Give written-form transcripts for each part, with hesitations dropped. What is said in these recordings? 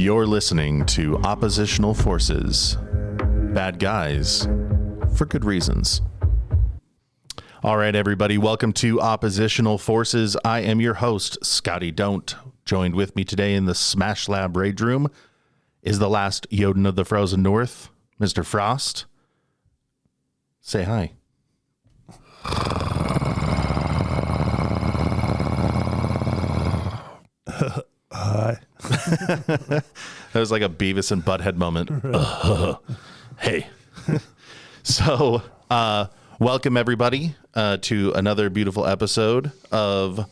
You're listening to Oppositional Forces. Bad guys for good reasons. All right, everybody, welcome to Oppositional Forces. I am your host, Scotty Don't. Joined with me today in the Smash Lab raid room is the last Jotun of the Frozen North, Mr. Frost. Say hi. Hi. That was like a Beavis and Butthead moment. Hey. So, welcome everybody to another beautiful episode of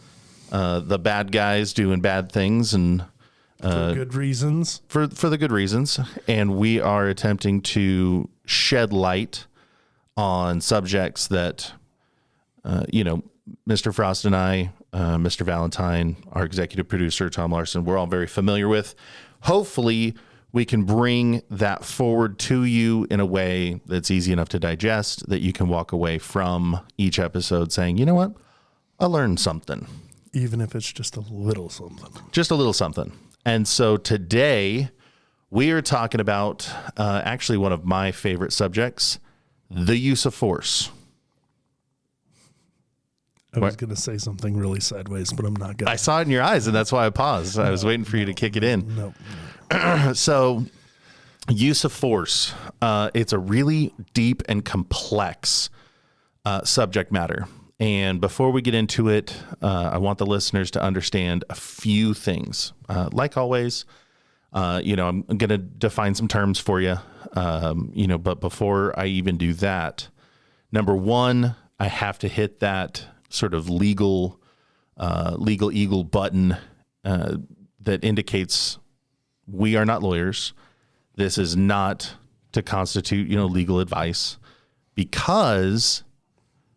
the bad guys doing bad things and For good reasons. For the good reasons. And we are attempting to shed light on subjects that, Mr. Frost and I, Mr. Valentine, our executive producer, Tom Larson, we're all very familiar with. Hopefully, we can bring that forward to you in a way that's easy enough to digest, that you can walk away from each episode saying, you know what? I learned something. Even if it's just a little something. Just a little something. And so today, we are talking about actually one of my favorite subjects, the use of force. I was going to say something really sideways, but I'm not going to. I saw it in your eyes, and that's why I paused. I was waiting for you to kick it in. No. So, use of force. It's a really deep and complex subject matter. And before we get into it, I want the listeners to understand a few things. Like always, I'm going to define some terms for you, but before I even do that, number one, I have to hit that sort of legal eagle button that indicates we are not lawyers. This is not to constitute, legal advice, because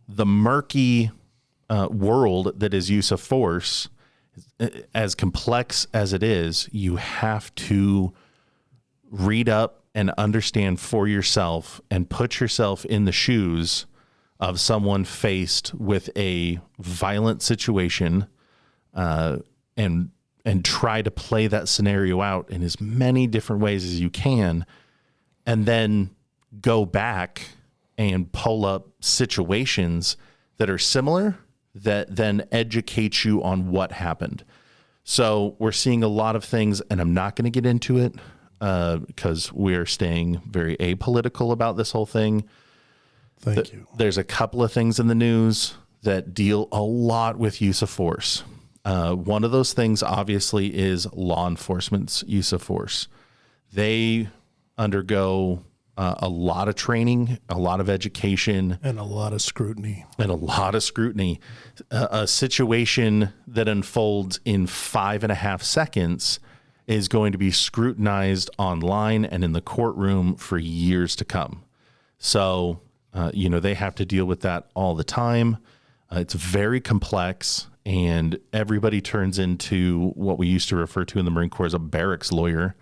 the murky world that is use of force, as complex as it is, you have to read up and understand for yourself and put yourself in the shoes of someone faced with a violent situation, and try to play that scenario out in as many different ways as you can, and then go back and pull up situations that are similar that then educate you on what happened. So we're seeing a lot of things, and I'm not going to get into it because we're staying very apolitical about this whole thing. Thank you. There's a couple of things in the news that deal a lot with use of force. One of those things, obviously, is law enforcement's use of force. They undergo a lot of training, a lot of education. And a lot of scrutiny. A situation that unfolds in 5.5 seconds is going to be scrutinized online and in the courtroom for years to come. So, they have to deal with that all the time. It's very complex, and everybody turns into what we used to refer to in the Marine Corps as a barracks lawyer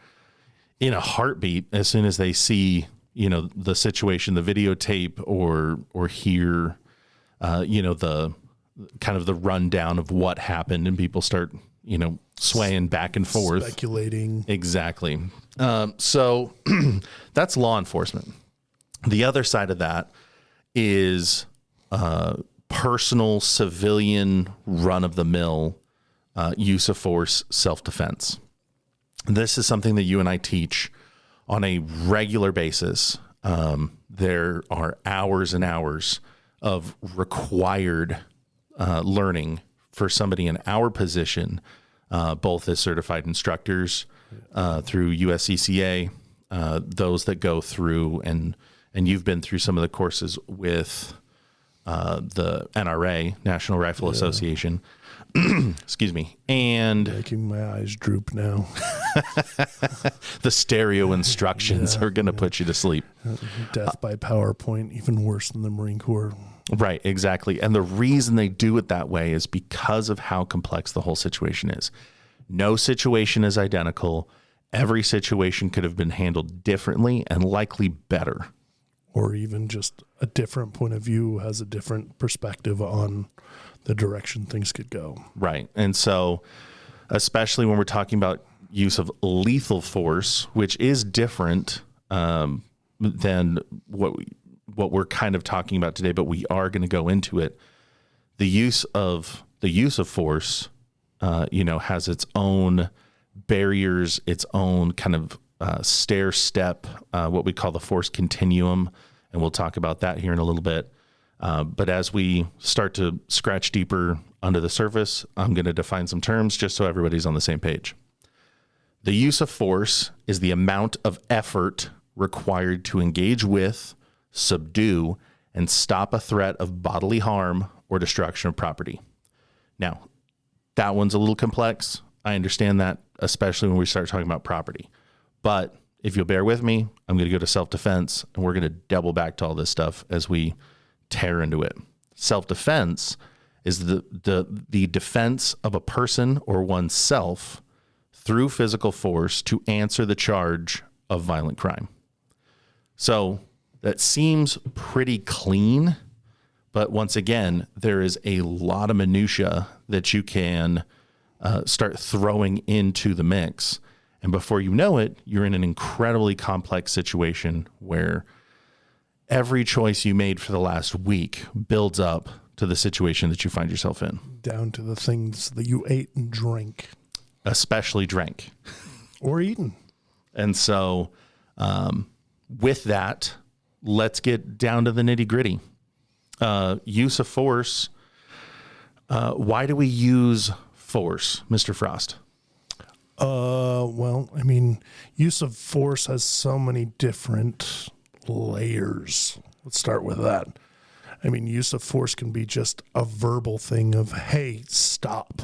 in a heartbeat as soon as they see, the situation, the videotape, or hear, the kind of the rundown of what happened, and people start, swaying back and forth. Speculating. Exactly. So that's law enforcement. The other side of that is personal civilian run-of-the-mill use of force self-defense. This is something that you and I teach on a regular basis. There are hours and hours of required learning for somebody in our position, both as certified instructors through USCCA, those that go through and you've been through some of the courses with the NRA, National Rifle Association. Excuse me. And making my eyes droop now. The stereo instructions are going to put you to sleep. Death by PowerPoint, even worse than the Marine Corps. Right, exactly. And the reason they do it that way is because of how complex the whole situation is. No situation is identical. Every situation could have been handled differently and likely better. Or even just a different point of view, has a different perspective on the direction things could go. Right. And so, especially when we're talking about use of lethal force, which is different than what we're kind of talking about today, but we are going to go into it. The use of force, has its own barriers, its own kind of stair step, what we call the Force Continuum, and we'll talk about that here in a little bit. But as we start to scratch deeper under the surface, I'm going to define some terms just so everybody's on the same page. The use of force is the amount of effort required to engage with, subdue, and stop a threat of bodily harm or destruction of property. Now, that one's a little complex. I understand that, especially when we start talking about property. But if you'll bear with me, I'm going to go to self-defense, and we're going to double back to all this stuff as we tear into it. Self-defense is the defense of a person or oneself through physical force to answer the charge of violent crime. So that seems pretty clean, but once again, there is a lot of minutia that you can start throwing into the mix. And before you know it, you're in an incredibly complex situation where every choice you made for the last week builds up to the situation that you find yourself in. Down to the things that you ate and drank. Especially drank. Or eaten. And so with that, let's get down to the nitty gritty. Use of force. Why do we use force, Mr. Frost? Well, use of force has so many different layers. Let's start with that. Use of force can be just a verbal thing of, hey, stop.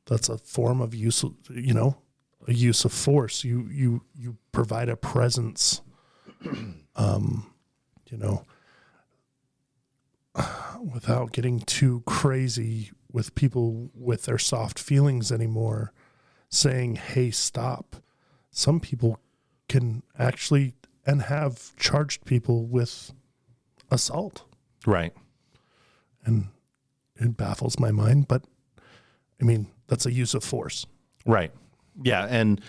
That's a form of use, a use of force. You provide a presence, without getting too crazy with people with their soft feelings anymore, saying, hey, stop. Some people can actually and have charged people with assault. Right. And it baffles my mind, but that's a use of force. Right. Yeah. And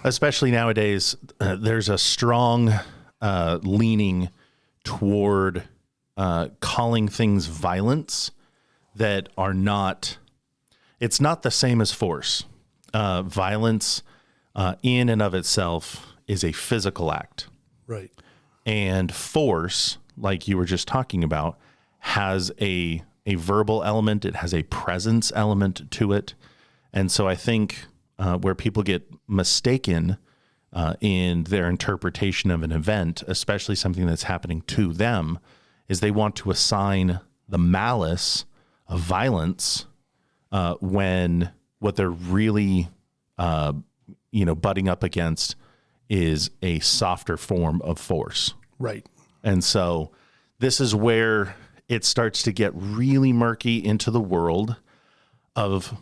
especially nowadays, there's a strong leaning toward calling things violence that are not, it's not the same as force. Violence in and of itself is a physical act. Right. And force, like you were just talking about, has a verbal element. It has a presence element to it. And so I think where people get mistaken in their interpretation of an event, especially something that's happening to them, is they want to assign the malice of violence when what they're really, butting up against is a softer form of force. Right. And so this is where it starts to get really murky into the world of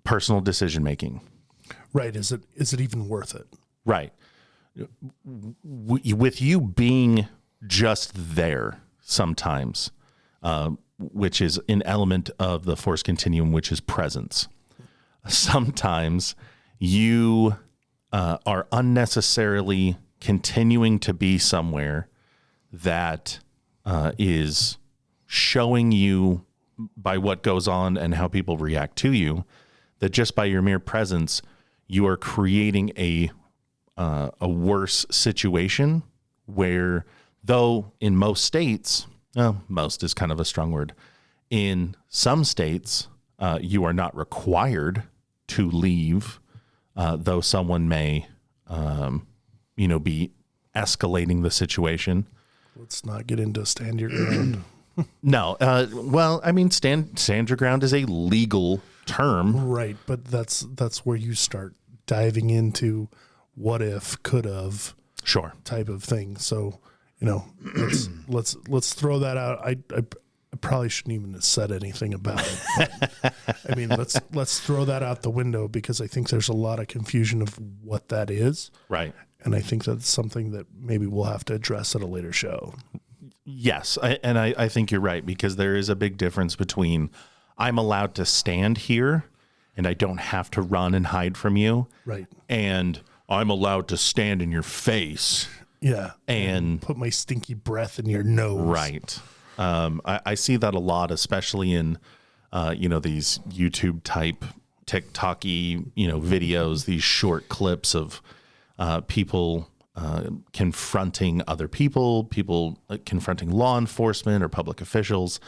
personal decision making. Right. Is it even worth it? Right. With you being just there sometimes, which is an element of the Force Continuum, which is presence. Sometimes you are unnecessarily continuing to be somewhere that is showing you by what goes on and how people react to you, that just by your mere presence, you are creating a worse situation where, though in most states, most is kind of a strong word, in some states, you are not required to leave, though someone may, be escalating the situation. Let's not get into stand your ground. No. Stand your ground is a legal term. Right. But that's where you start diving into what if, could have, sure, type of thing. So, let's throw that out. I probably shouldn't even have said anything about it. But, let's throw that out the window, because I think there's a lot of confusion of what that is. Right. And I think that's something that maybe we'll have to address at a later show. Yes. I think you're right, because there is a big difference between I'm allowed to stand here and I don't have to run and hide from you. Right. And I'm allowed to stand in your face. Yeah. And put my stinky breath in your nose. Right. I see that a lot, especially in, these YouTube type TikTok-y, videos, these short clips of people confronting other people confronting law enforcement or public officials.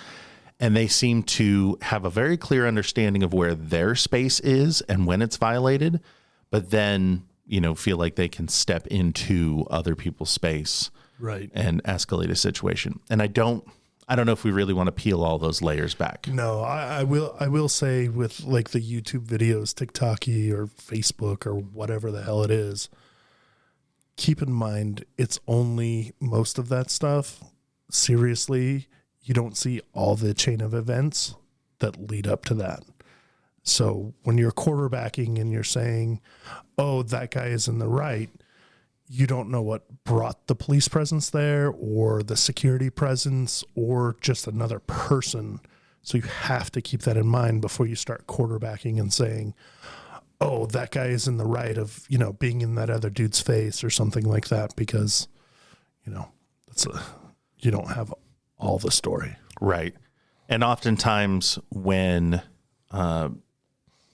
And they seem to have a very clear understanding of where their space is and when it's violated, but then, feel like they can step into other people's space, right, and escalate a situation. And I don't know if we really want to peel all those layers back. No, I will say with like the YouTube videos, TikTok-y or Facebook or whatever the hell it is, keep in mind it's only most of that stuff. Seriously, you don't see all the chain of events that lead up to that. So when you're quarterbacking and you're saying, oh, that guy is in the right, you don't know what brought the police presence there or the security presence or just another person. So you have to keep that in mind before you start quarterbacking and saying, oh, that guy is in the right of, being in that other dude's face or something like that, because, you don't have all the story. Right. And oftentimes when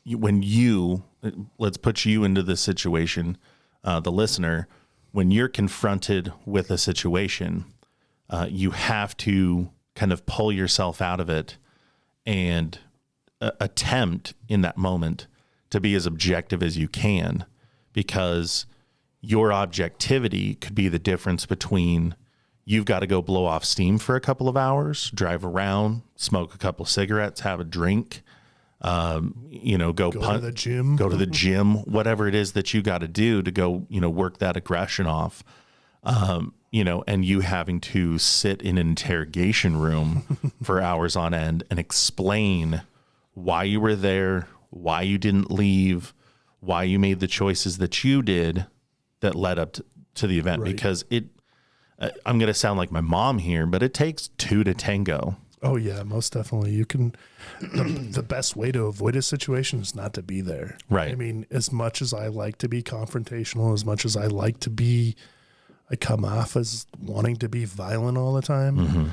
you, let's put you into this situation, the listener, when you're confronted with a situation, you have to kind of pull yourself out of it and attempt in that moment to be as objective as you can, because your objectivity could be the difference between you've got to go blow off steam for a couple of hours, drive around, smoke a couple of cigarettes, have a drink, go to the gym, whatever it is that you got to do to go, work that aggression off, and you having to sit in an interrogation room for hours on end and explain why you were there, why you didn't leave, why you made the choices that you did that led up to the event. Right. Because I'm going to sound like my mom here, but it takes two to tango. Oh yeah, most definitely. You can, the best way to avoid a situation is not to be there. Right. I mean, as much as I like to be confrontational, as much as I like to I come off as wanting to be violent all the time. Mm-hmm.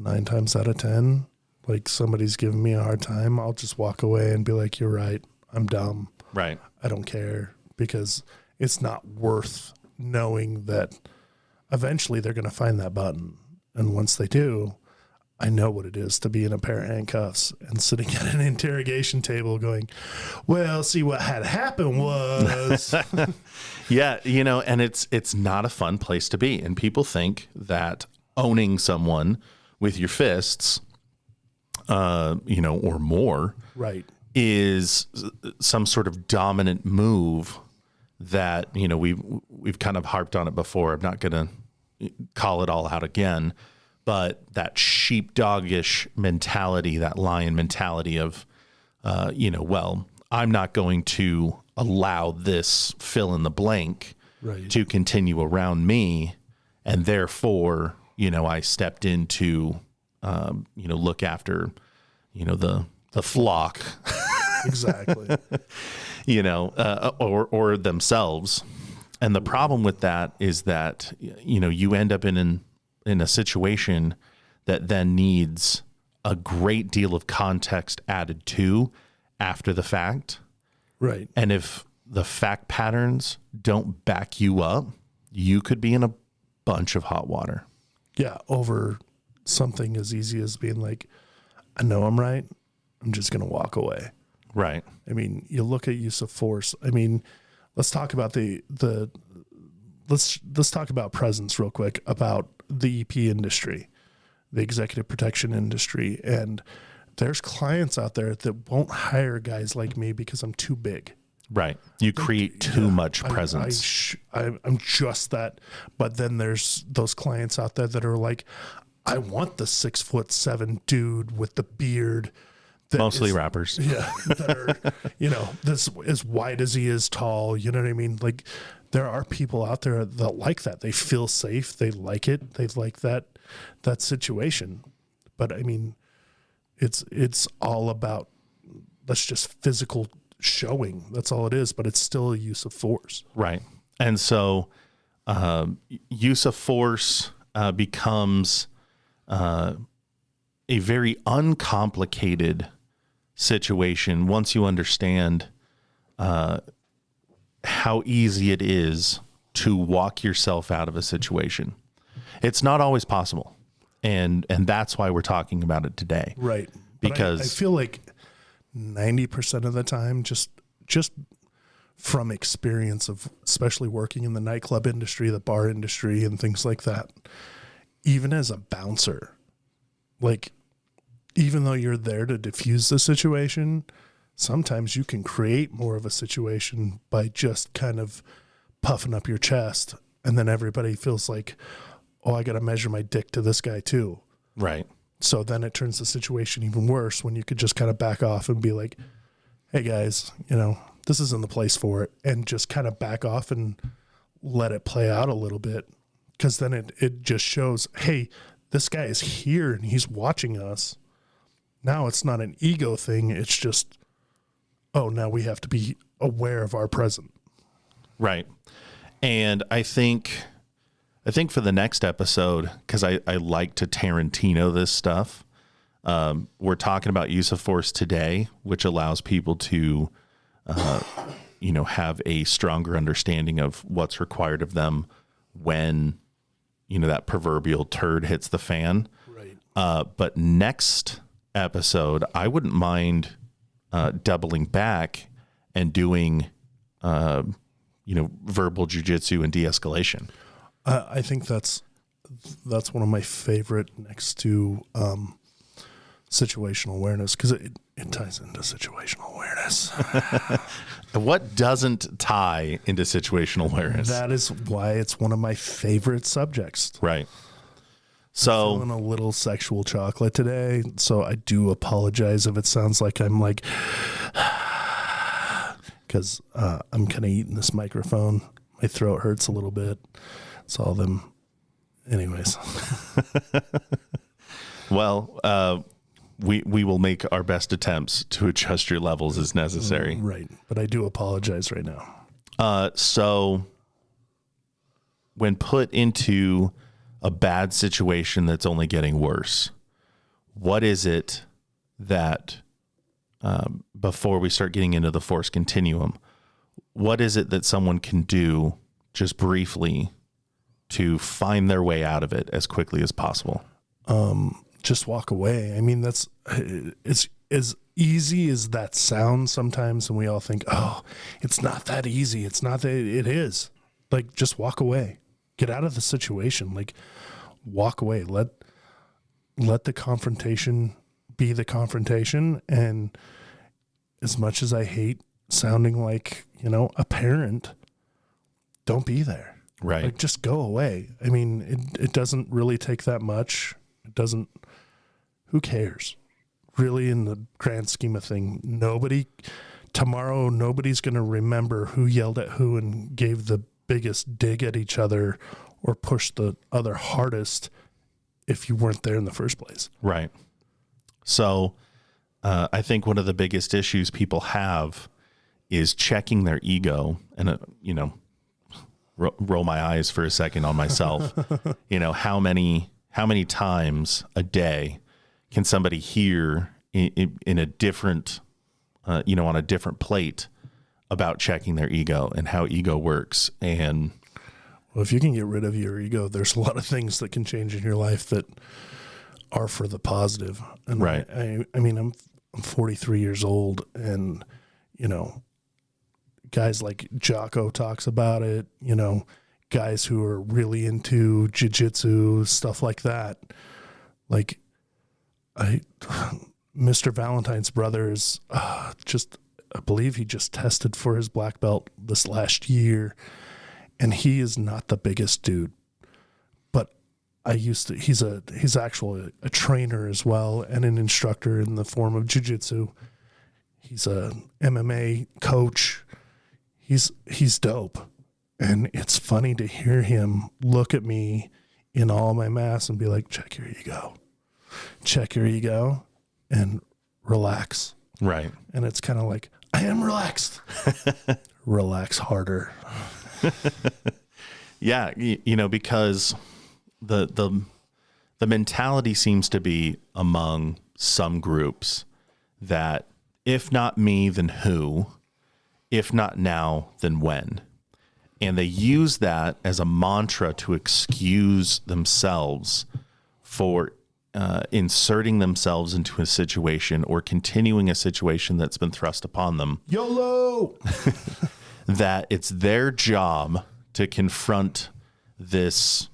9 times out of 10, like somebody's giving me a hard time, I'll just walk away and be like, you're right. I'm dumb. Right. I don't care, because it's not worth knowing that eventually they're going to find that button. And once they do, I know what it is to be in a pair of handcuffs and sitting at an interrogation table going, well, see, what had happened was. Yeah, and it's not a fun place to be. And people think that owning someone with your fists, or more, right, is some sort of dominant move that, we've kind of harped on it before. I'm not going to call it all out again. But that sheepdogish mentality, that lion mentality of, I'm not going to allow this fill in the blank right. to continue around me. And therefore, I stepped in to, look after, the flock. Exactly. Or themselves. And the problem with that is that, you end up in a situation that then needs a great deal of context added to after the fact. Right. And if the fact patterns don't back you up, you could be in a bunch of hot water. Yeah. Over something as easy as being like, I know I'm right. I'm just going to walk away. Right. I mean, you look at use of force. I mean, let's talk about let's talk about presence real quick, about the EP industry, the executive protection industry. And there's clients out there that won't hire guys like me because I'm too big. Right. You create too much presence. I'm just that. But then there's those clients out there that are like, I want the 6'7" dude with the beard. Mostly rappers. Yeah. That are, this as wide as he is tall. You know what I mean? Like, there are people out there that like that. They feel safe. They like it. They like that situation. But I mean, it's all about, let's just physical showing. That's all it is, but it's still a use of force. Right. And so use of force becomes a very uncomplicated situation once you understand how easy it is to walk yourself out of a situation. It's not always possible. And that's why we're talking about it today. Right. Because I feel like 90% of the time, just from experience of especially working in the nightclub industry, the bar industry, and things like that, even as a bouncer, like, even though you're there to diffuse the situation, sometimes you can create more of a situation by just kind of puffing up your chest. And then everybody feels like, oh, I got to measure my dick to this guy too. Right. So then it turns the situation even worse when you could just kind of back off and be like, hey guys, this isn't the place for it. And just kind of back off and let it play out a little bit. Because then it just shows, hey, this guy is here and he's watching us. Now it's not an ego thing. It's just, oh, now we have to be aware of our present. Right. And I think for the next episode, because I like to Tarantino this stuff, we're talking about use of force today, which allows people to, have a stronger understanding of what's required of them when, that proverbial turd hits the fan. Right. But next episode, I wouldn't mind doubling back and doing, verbal jujitsu and de-escalation. I think that's one of my favorite next to situational awareness, because it ties into situational awareness. What doesn't tie into situational awareness? That is why it's one of my favorite subjects. Right. So I'm feeling a little sexual chocolate today, so I do apologize if it sounds like I'm like, because I'm kind of eating this microphone. My throat hurts a little bit. It's all them. Anyways. Well, we will make our best attempts to adjust your levels as necessary. Right. But I do apologize right now. So when put into a bad situation that's only getting worse, what is it that, before we start getting into the Force Continuum, what is it that someone can do just briefly to find their way out of it as quickly as possible? Just walk away. I mean, it's as easy as that sounds sometimes. And we all think, oh, it's not that easy. It's not that. It is. Like, just walk away, get out of the situation. Like, walk away. Let the confrontation be the confrontation. And as much as I hate sounding like, a parent, don't be there. Right. Like, just go away. I mean, it doesn't really take that much. It doesn't, who cares? Really, in the grand scheme of thing, tomorrow, nobody's going to remember who yelled at who and gave the biggest dig at each other or pushed the other hardest if you weren't there in the first place. Right. So I think one of the biggest issues people have is checking their ego, and, roll my eyes for a second on myself. How many times a day can somebody hear in a different, on a different plate about checking their ego and how ego works? And well, if you can get rid of your ego, there's a lot of things that can change in your life that are for the positive. And right. I mean, I'm 43 years old, and, guys like Jocko talks about it, guys who are really into jiu-jitsu, stuff like that. Like, Mr. Valentine's brother is I believe he just tested for his black belt this last year, and he is not the biggest dude, but he's actually a trainer as well, and an instructor in the form of jiu-jitsu. He's a MMA coach. He's dope. And it's funny to hear him look at me in all my mass and be like, check your ego and relax. Right. And it's kind of like, I am relaxed. Relax harder. Yeah, because the mentality seems to be among some groups that if not me, then who? If not now, then when? And they use that as a mantra to excuse themselves for inserting themselves into a situation or continuing a situation that's been thrust upon them. YOLO! That it's their job to confront this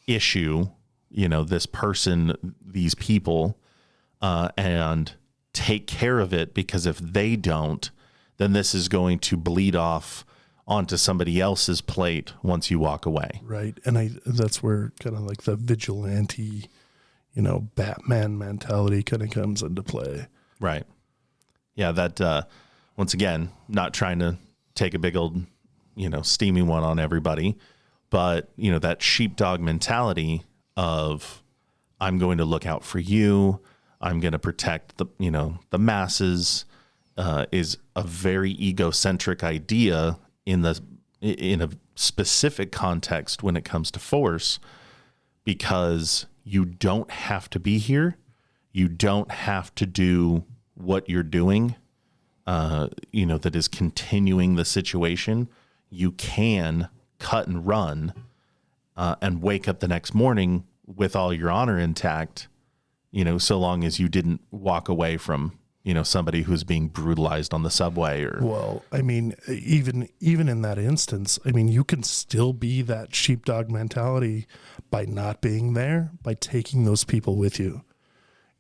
issue, this person, these people, and take care of it, because if they don't, then this is going to bleed off onto somebody else's plate once you walk away. Right. And that's where kind of like the vigilante, Batman mentality kind of comes into play. Right. Yeah. That, once again, not trying to take a big old, steamy one on everybody, but that sheepdog mentality of I'm going to look out for you. I'm going to protect the masses, is a very egocentric idea in a specific context when it comes to force, because you don't have to be here. You don't have to do what you're doing, that is continuing the situation. You can cut and run, and wake up the next morning with all your honor intact, so long as you didn't walk away from somebody who's being brutalized on the subway or. Well, I mean, even in that instance, I mean, you can still be that sheepdog mentality by not being there, by taking those people with you.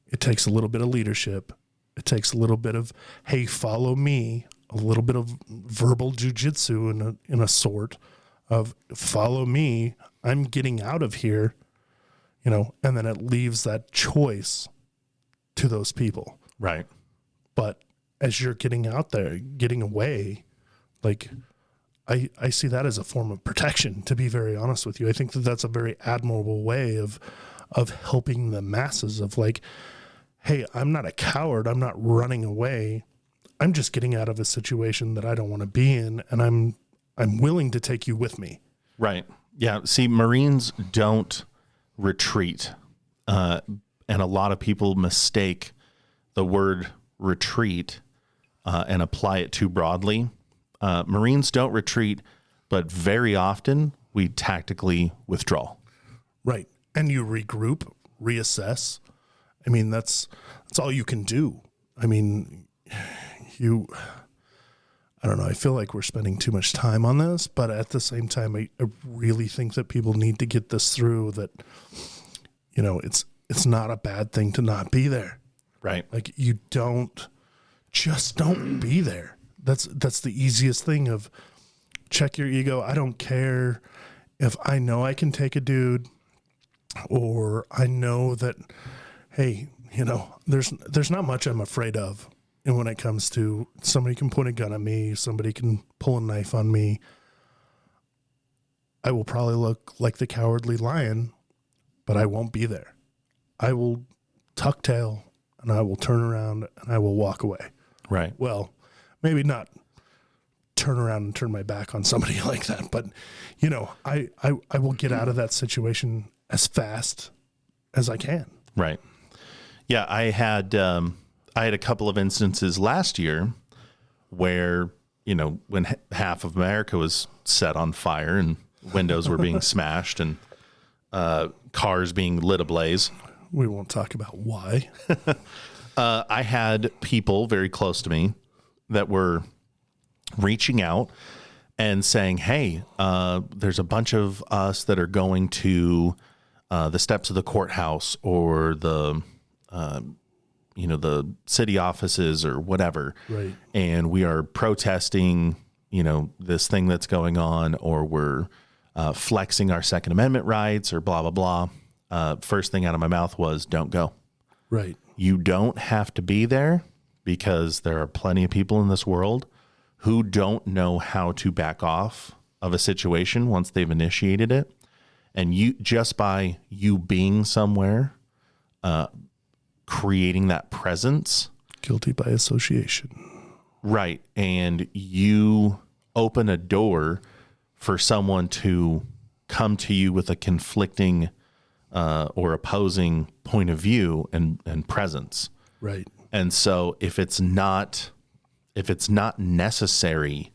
It takes a little bit of leadership. It takes a little bit of, hey, follow me, a little bit of verbal jujitsu in a sort of follow me. I'm getting out of here, and then it leaves that choice to those people. Right. But as you're getting out there, getting away, like I see that as a form of protection, to be very honest with you. I think that that's a very admirable way of helping the masses of like, hey, I'm not a coward. I'm not running away. I'm just getting out of a situation that I don't want to be in. And I'm willing to take you with me. Right. Yeah. See, Marines don't retreat. And a lot of people mistake the word retreat and apply it too broadly. Marines don't retreat, but very often we tactically withdraw. Right. And you regroup, reassess. I mean, that's all you can do. I mean, I don't know. I feel like we're spending too much time on this, but at the same time, I really think that people need to get this through, that, it's not a bad thing to not be there. Right. Like just don't be there. That's the easiest thing of check your ego. I don't care if I know I can take a dude, or I know that, hey, there's not much I'm afraid of. And when it comes to somebody can point a gun at me, somebody can pull a knife on me, I will probably look like the cowardly lion, but I won't be there. I will tuck tail and I will turn around and I will walk away. Right. Well, maybe not turn around and turn my back on somebody like that, but I will get out of that situation as fast as I can. Right. Yeah. I had a couple of instances last year where, when half of America was set on fire and windows were being smashed and cars being lit ablaze. We won't talk about why. I had people very close to me that were reaching out and saying, hey, there's a bunch of us that are going to the steps of the courthouse or the city offices or whatever. Right. And we are protesting, this thing that's going on, or we're flexing our Second Amendment rights or blah, blah, blah. First thing out of my mouth was, don't go. Right. You don't have to be there, because there are plenty of people in this world who don't know how to back off of a situation once they've initiated it. And just by you being somewhere, creating that presence. Guilty by association. Right. And you open a door for someone to come to you with a conflicting or opposing point of view and presence. Right. And so if it's not necessary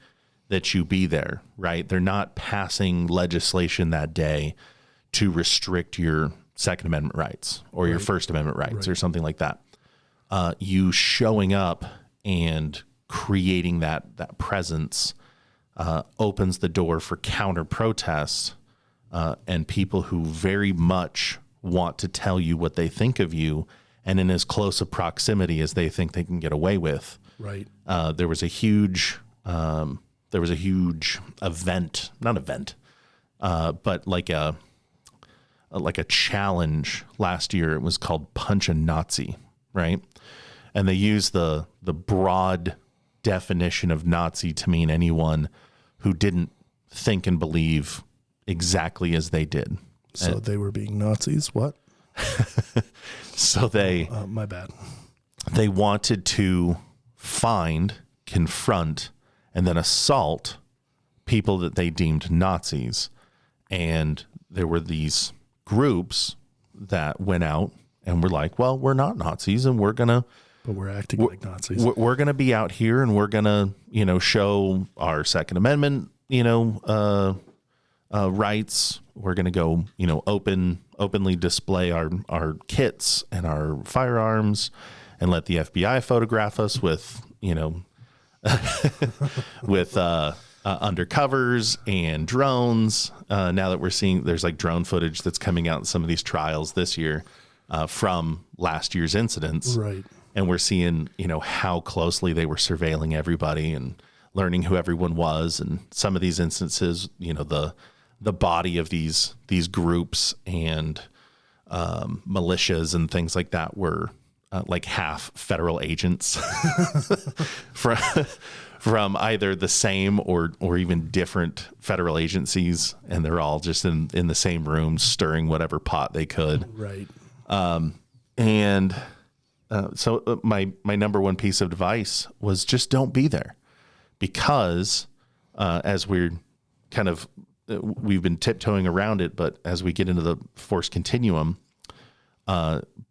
that you be there, right? They're not passing legislation that day to restrict your Second Amendment rights or your First Amendment rights or something like that. You showing up and creating that presence opens the door for counter protests and people who very much want to tell you what they think of you, and in as close a proximity as they think they can get away with. Right. There was a huge event, not event, but like a challenge last year. It was called Punch a Nazi, right? And they used the broad definition of Nazi to mean anyone who didn't think and believe exactly as they did. So they were being Nazis. What? So my bad. They wanted to find, confront, and then assault people that they deemed Nazis. And there were these groups that went out and were like, well, we're not Nazis, and but we're acting like Nazis. We're going to be out here, and we're going to, show our Second Amendment, rights. We're going to go, openly display our kits and our firearms, and let the FBI photograph us with, with undercovers and drones. Now that we're seeing, there's like drone footage that's coming out in some of these trials this year from last year's incidents. Right. And we're seeing, how closely they were surveilling everybody and learning who everyone was. And some of these instances, the body of these groups and militias and things like that were like half federal agents from either the same or even different federal agencies. And they're all just in the same room stirring whatever pot they could. Right. So my number one piece of advice was just don't be there, because as we're we've been tiptoeing around it, but as we get into the Force Continuum,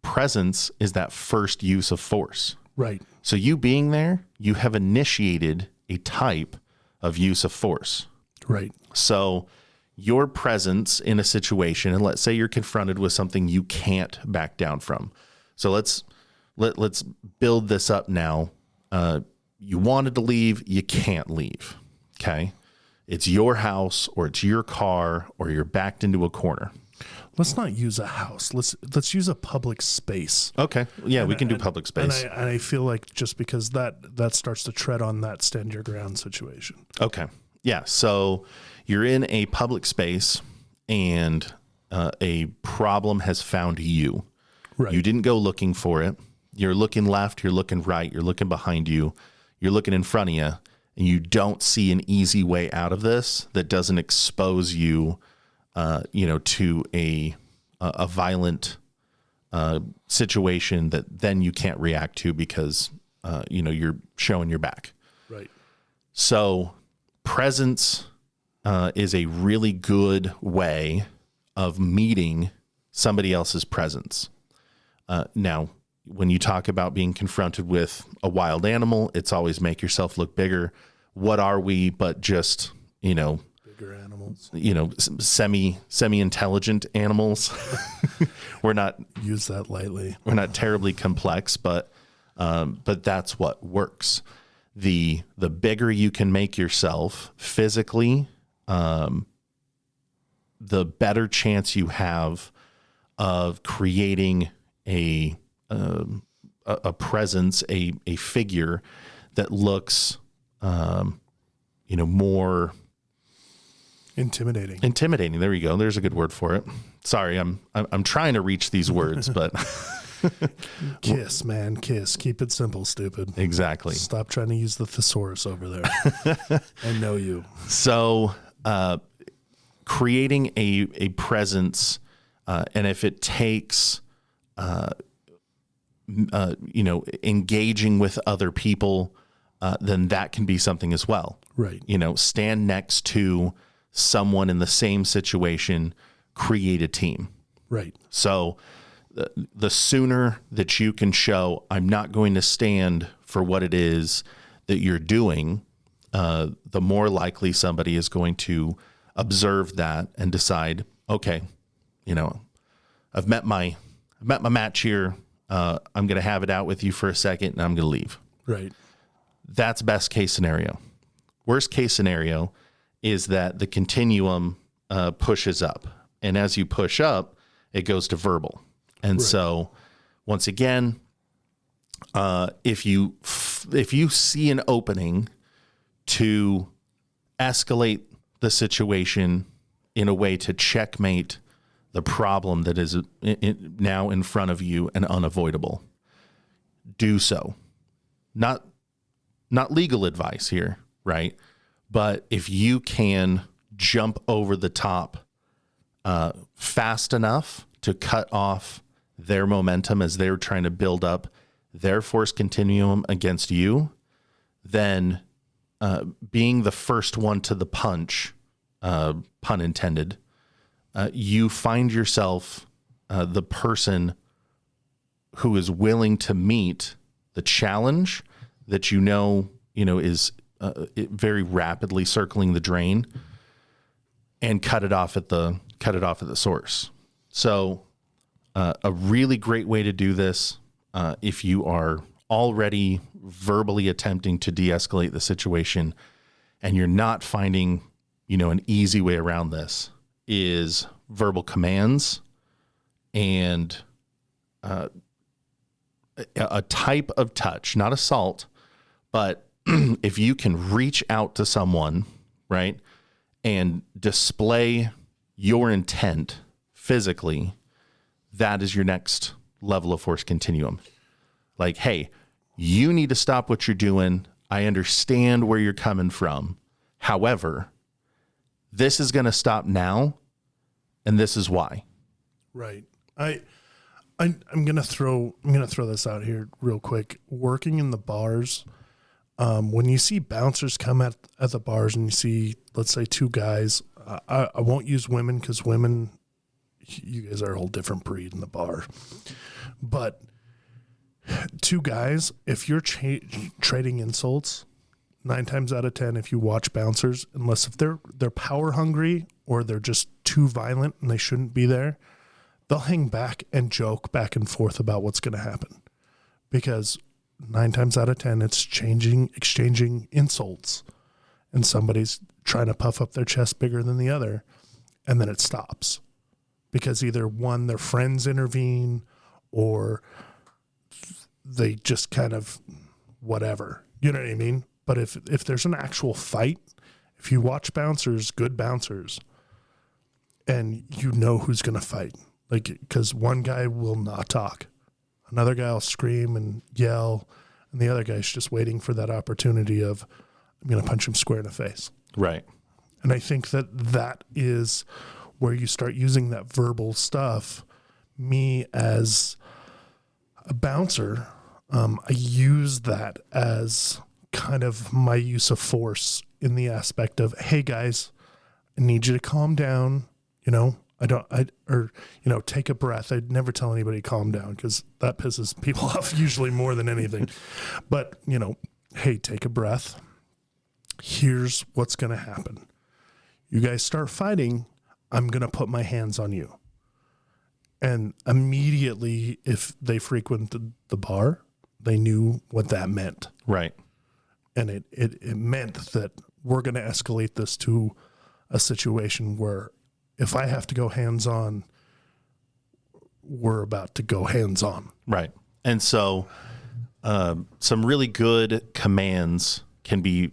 presence is that first use of force. Right. So you being there, you have initiated a type of use of force. Right. So your presence in a situation, and let's say you're confronted with something you can't back down from. So let's build this up now. You wanted to leave, you can't leave. Okay. It's your house or it's your car or you're backed into a corner. Let's not use a house. Let's use a public space. Okay. Yeah, we can do public space. And I feel like just because that starts to tread on that stand your ground situation. Okay. Yeah. So you're in a public space and a problem has found you. Right. You didn't go looking for it. You're looking left, you're looking right, you're looking behind you, you're looking in front of you, and you don't see an easy way out of this that doesn't expose you, to a violent situation that then you can't react to because, you're showing your back. Right. So presence is a really good way of meeting somebody else's presence. Now, when you talk about being confronted with a wild animal, it's always make yourself look bigger. What are we but just, bigger animals, semi-intelligent animals? We're not, use that lightly. We're not terribly complex, but that's what works. The bigger you can make yourself physically, the better chance you have of creating a presence, a figure that looks, more intimidating. There you go. There's a good word for it. Sorry, I'm trying to reach these words, but kiss, man, kiss. Keep it simple, stupid. Exactly. Stop trying to use the thesaurus over there. I know you. So, creating a presence, and if it takes, engaging with other people, then that can be something as well. Right. Stand next to someone in the same situation, create a team. Right. So the sooner that you can show, I'm not going to stand for what it is that you're doing, the more likely somebody is going to observe that and decide, okay, I've met my match here. I'm going to have it out with you for a second and I'm going to leave. Right. That's best case scenario. Worst case scenario is that the continuum pushes up. And as you push up, it goes to verbal. And so once again, if you see an opening to escalate the situation in a way to checkmate the problem that is now in front of you and unavoidable, do so. Not legal advice here, right? But if you can jump over the top fast enough to cut off their momentum as they're trying to build up their force continuum against you, then being the first one to the punch, pun intended, you find yourself the person who is willing to meet the challenge that is very rapidly circling the drain, and cut it off at the source. So a really great way to do this, if you are already verbally attempting to de-escalate the situation and you're not finding an easy way around this, is verbal commands and a type of touch, not assault, but if you can reach out to someone, right, and display your intent physically, that is your next level of force continuum. Like, hey, you need to stop what you're doing. I understand where you're coming from. However, this is going to stop now, and this is why. Right. I'm gonna throw this out here real quick. Working in the bars, when you see bouncers come at the bars and you see, let's say, two guys, I won't use women because women, you guys are a whole different breed in the bar. But two guys, if you're trading insults, 9 times out of 10, if you watch bouncers, unless if they're power hungry or they're just too violent and they shouldn't be there, they'll hang back and joke back and forth about what's going to happen, because 9 times out of 10, it's exchanging insults, and somebody's trying to puff up their chest bigger than the other, and then it stops because either one, their friends intervene, or they just kind of whatever, you know what I mean? But if there's an actual fight, if you watch bouncers, good bouncers, and you know who's going to fight, like, because one guy will not talk, another guy will scream and yell, and the other guy's just waiting for that opportunity of, I'm going to punch him square in the face. Right. And I think that is where you start using that verbal stuff. Me as a bouncer, I use that as kind of my use of force, in the aspect of, hey guys, I need you to calm down. Take a breath. I'd never tell anybody to calm down because that pisses people off usually more than anything. But, hey, take a breath. Here's what's going to happen. You guys start fighting, I'm going to put my hands on you. And immediately, if they frequented the bar, they knew what that meant. Right. And it meant that we're going to escalate this to a situation where if I have to go hands-on, we're about to go hands-on. Right. And so some really good commands can be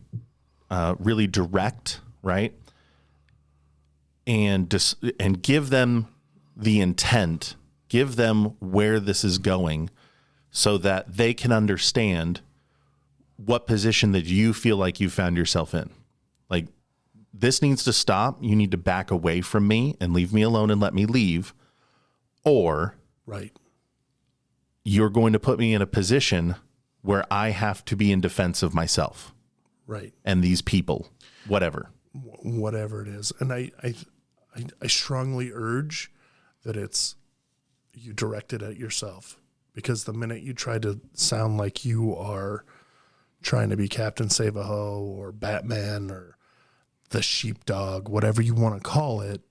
really direct, right? And give them the intent, give them where this is going so that they can understand what position that you feel like you found yourself in. Like, this needs to stop. You need to back away from me and leave me alone and let me leave. Or right, you're going to put me in a position where I have to be in defense of myself. Right. And these people, whatever. Whatever it is. And I strongly urge that you direct it at yourself, because the minute you try to sound like you are trying to be Captain Save-A-Ho or Batman or the sheepdog, whatever you want to call it,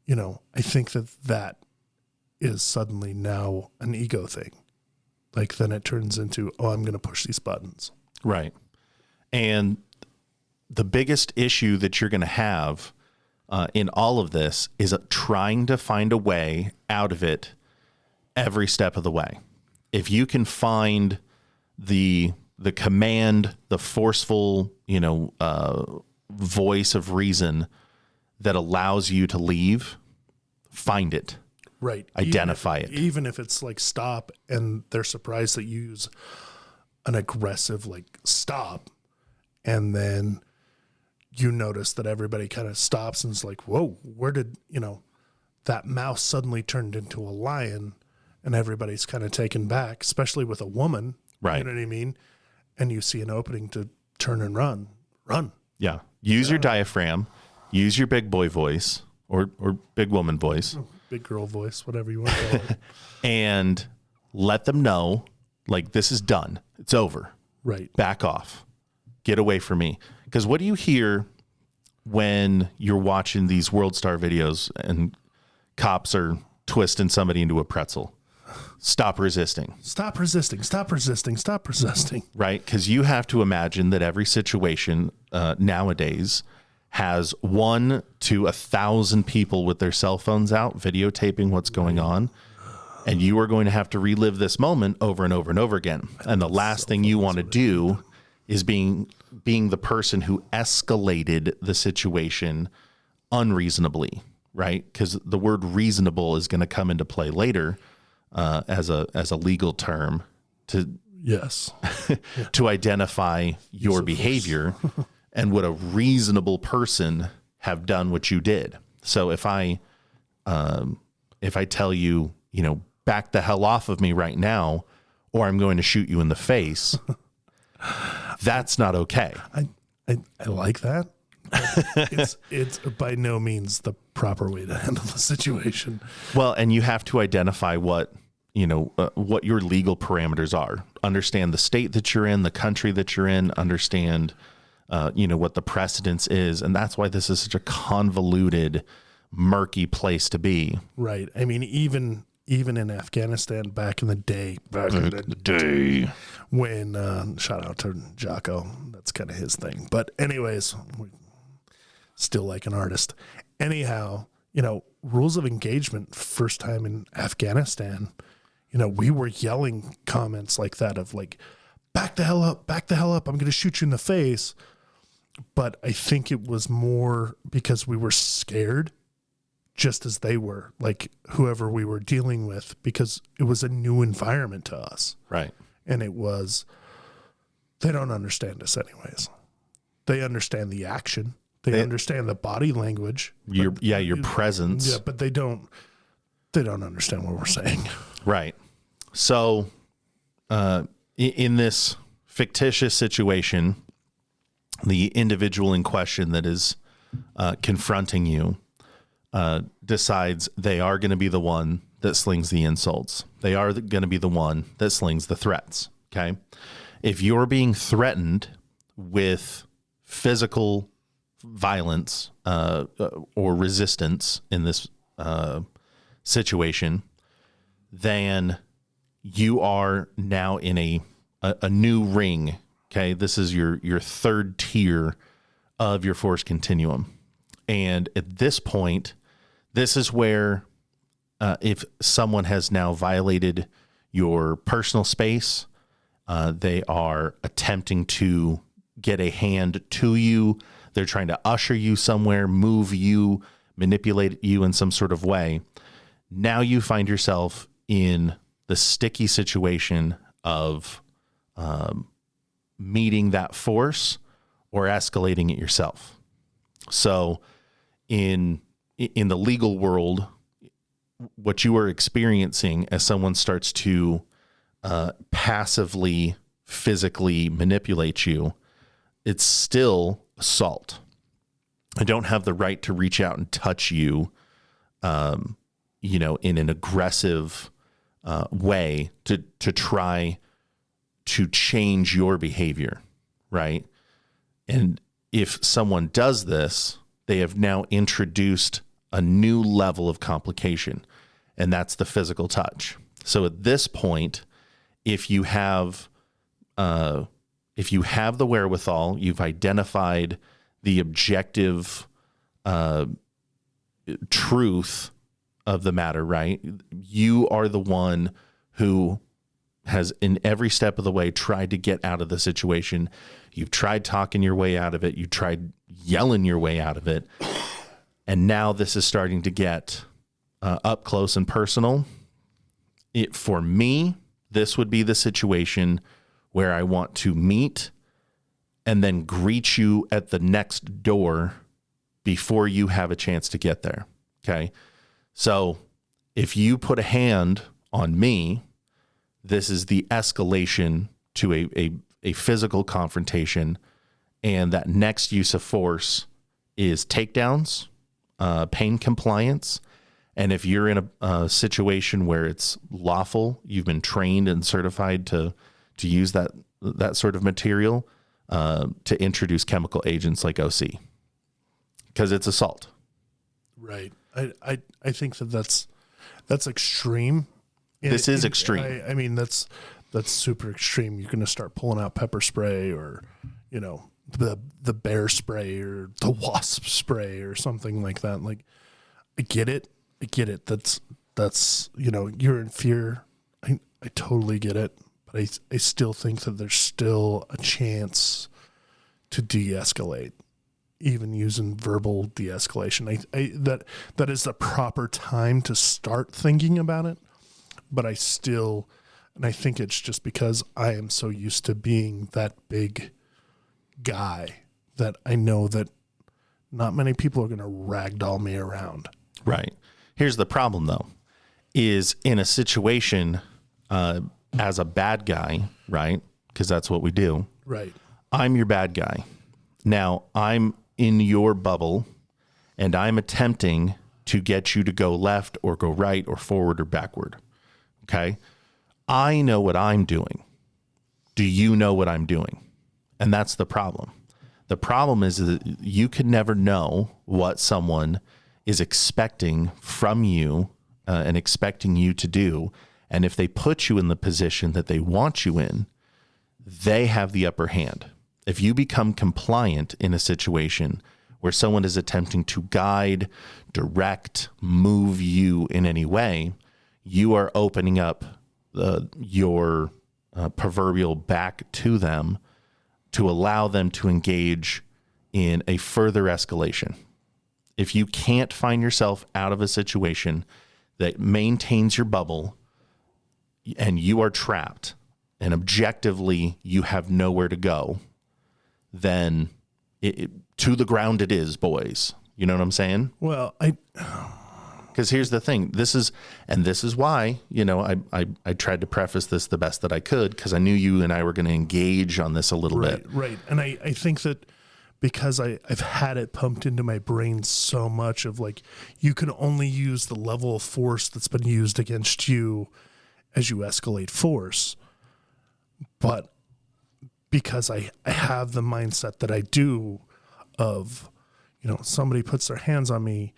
I think that is suddenly now an ego thing. Like then it turns into, I'm going to push these buttons. Right. And the biggest issue that you're going to have in all of this is trying to find a way out of it every step of the way. If you can find the command, the forceful, voice of reason that allows you to leave, find it. Right. Identify it. Even if it's like stop and they're surprised that you use an aggressive like stop, and then you notice that everybody kind of stops and is like, whoa, where did, that mouse suddenly turned into a lion, and everybody's kind of taken back, especially with a woman. Right. You know what I mean? And you see an opening to turn and run. Yeah. Use your diaphragm, use your big boy voice or big woman voice. Big girl voice, whatever you want to call it. And let them know, like, this is done. It's over. Right. Back off. Get away from me. Because what do you hear when you're watching these World Star videos and cops are twisting somebody into a pretzel? Stop resisting. Stop resisting. Stop resisting. Stop resisting. Right? Because you have to imagine that every situation nowadays has 1 to 1,000 people with their cell phones out videotaping what's going on. And you are going to have to relive this moment over and over and over again. And the last thing you want to do is being the person who escalated the situation unreasonably, right? Because the word reasonable is going to come into play later as a legal term to Yes. to identify your behavior and would a reasonable person have done what you did. So if I tell you, back the hell off of me right now, or I'm going to shoot you in the face, that's not okay. I like that. It's by no means the proper way to handle the situation. Well, and you have to identify what your legal parameters are. Understand the state that you're in, the country that you're in, understand, what the precedence is. And that's why this is such a convoluted, murky place to be. Right. I mean, even in Afghanistan back in the day, when, shout out to Jocko, that's kind of his thing. But anyways, still like an artist. Anyhow, rules of engagement, first time in Afghanistan, we were yelling comments like that of like, back the hell up, I'm going to shoot you in the face. But I think it was more because we were scared, just as they were, like whoever we were dealing with, because it was a new environment to us. Right. And they don't understand us anyways. They understand the action. They understand the body language. Your presence. Yeah, but they don't understand what we're saying. Right. So, in this fictitious situation, the individual in question that is confronting you decides they are going to be the one that slings the insults. They are going to be the one that slings the threats. Okay. If you're being threatened with physical violence or resistance in this situation, then you are now in a new ring. Okay, this is your third tier of your Force Continuum. And at this point, this is where if someone has now violated your personal space, they are attempting to get a hand to you. They're trying to usher you somewhere, move you, manipulate you in some sort of way. Now you find yourself in the sticky situation of meeting that force or escalating it yourself. So in the legal world, what you are experiencing as someone starts to passively physically manipulate you, it's still assault. I don't have the right to reach out and touch you, in an aggressive way to try to change your behavior, right? And if someone does this, they have now introduced a new level of complication, and that's the physical touch. So at this point, if you have the wherewithal, you've identified the objective truth of the matter, right? You are the one who has in every step of the way tried to get out of the situation. You've tried talking your way out of it. You tried yelling your way out of it. And now this is starting to get up close and personal. For me, this would be the situation where I want to meet and then greet you at the next door before you have a chance to get there. Okay. So if you put a hand on me, this is the escalation to a physical confrontation. And that next use of force is takedowns, pain compliance. And if you're in a situation where it's lawful, you've been trained and certified to use that sort of material, to introduce chemical agents like OC, because it's assault. Right. I think that's extreme. This is extreme. I mean, that's super extreme. You're going to start pulling out pepper spray or, the bear spray or the wasp spray or something like that. Like, I get it. That's you're in fear. I totally get it. But I still think that there's still a chance to de-escalate, even using verbal de-escalation. That is the proper time to start thinking about it. But I think it's just because I am so used to being that big guy that I know that not many people are going to ragdoll me around. Right. Here's the problem, though, is in a situation as a bad guy, right? Because that's what we do. Right. I'm your bad guy. Now, I'm in your bubble, and I'm attempting to get you to go left or go right or forward or backward. Okay? I know what I'm doing. Do you know what I'm doing? And that's the problem. The problem is that you could never know what someone is expecting from you and expecting you to do. And if they put you in the position that they want you in, they have the upper hand. If you become compliant in a situation where someone is attempting to guide, direct, move you in any way, you are opening up your proverbial back to them to allow them to engage in a further escalation. If you can't find yourself out of a situation that maintains your bubble and you are trapped and objectively you have nowhere to go, then to the ground it is, boys. You know what I'm saying? Well, because here's the thing. This is why, I tried to preface this the best that I could, because I knew you and I were going to engage on this a little bit. Right. And I think that because I've had it pumped into my brain so much of like, you can only use the level of force that's been used against you as you escalate force. But because I have the mindset that I do of, somebody puts their hands on me,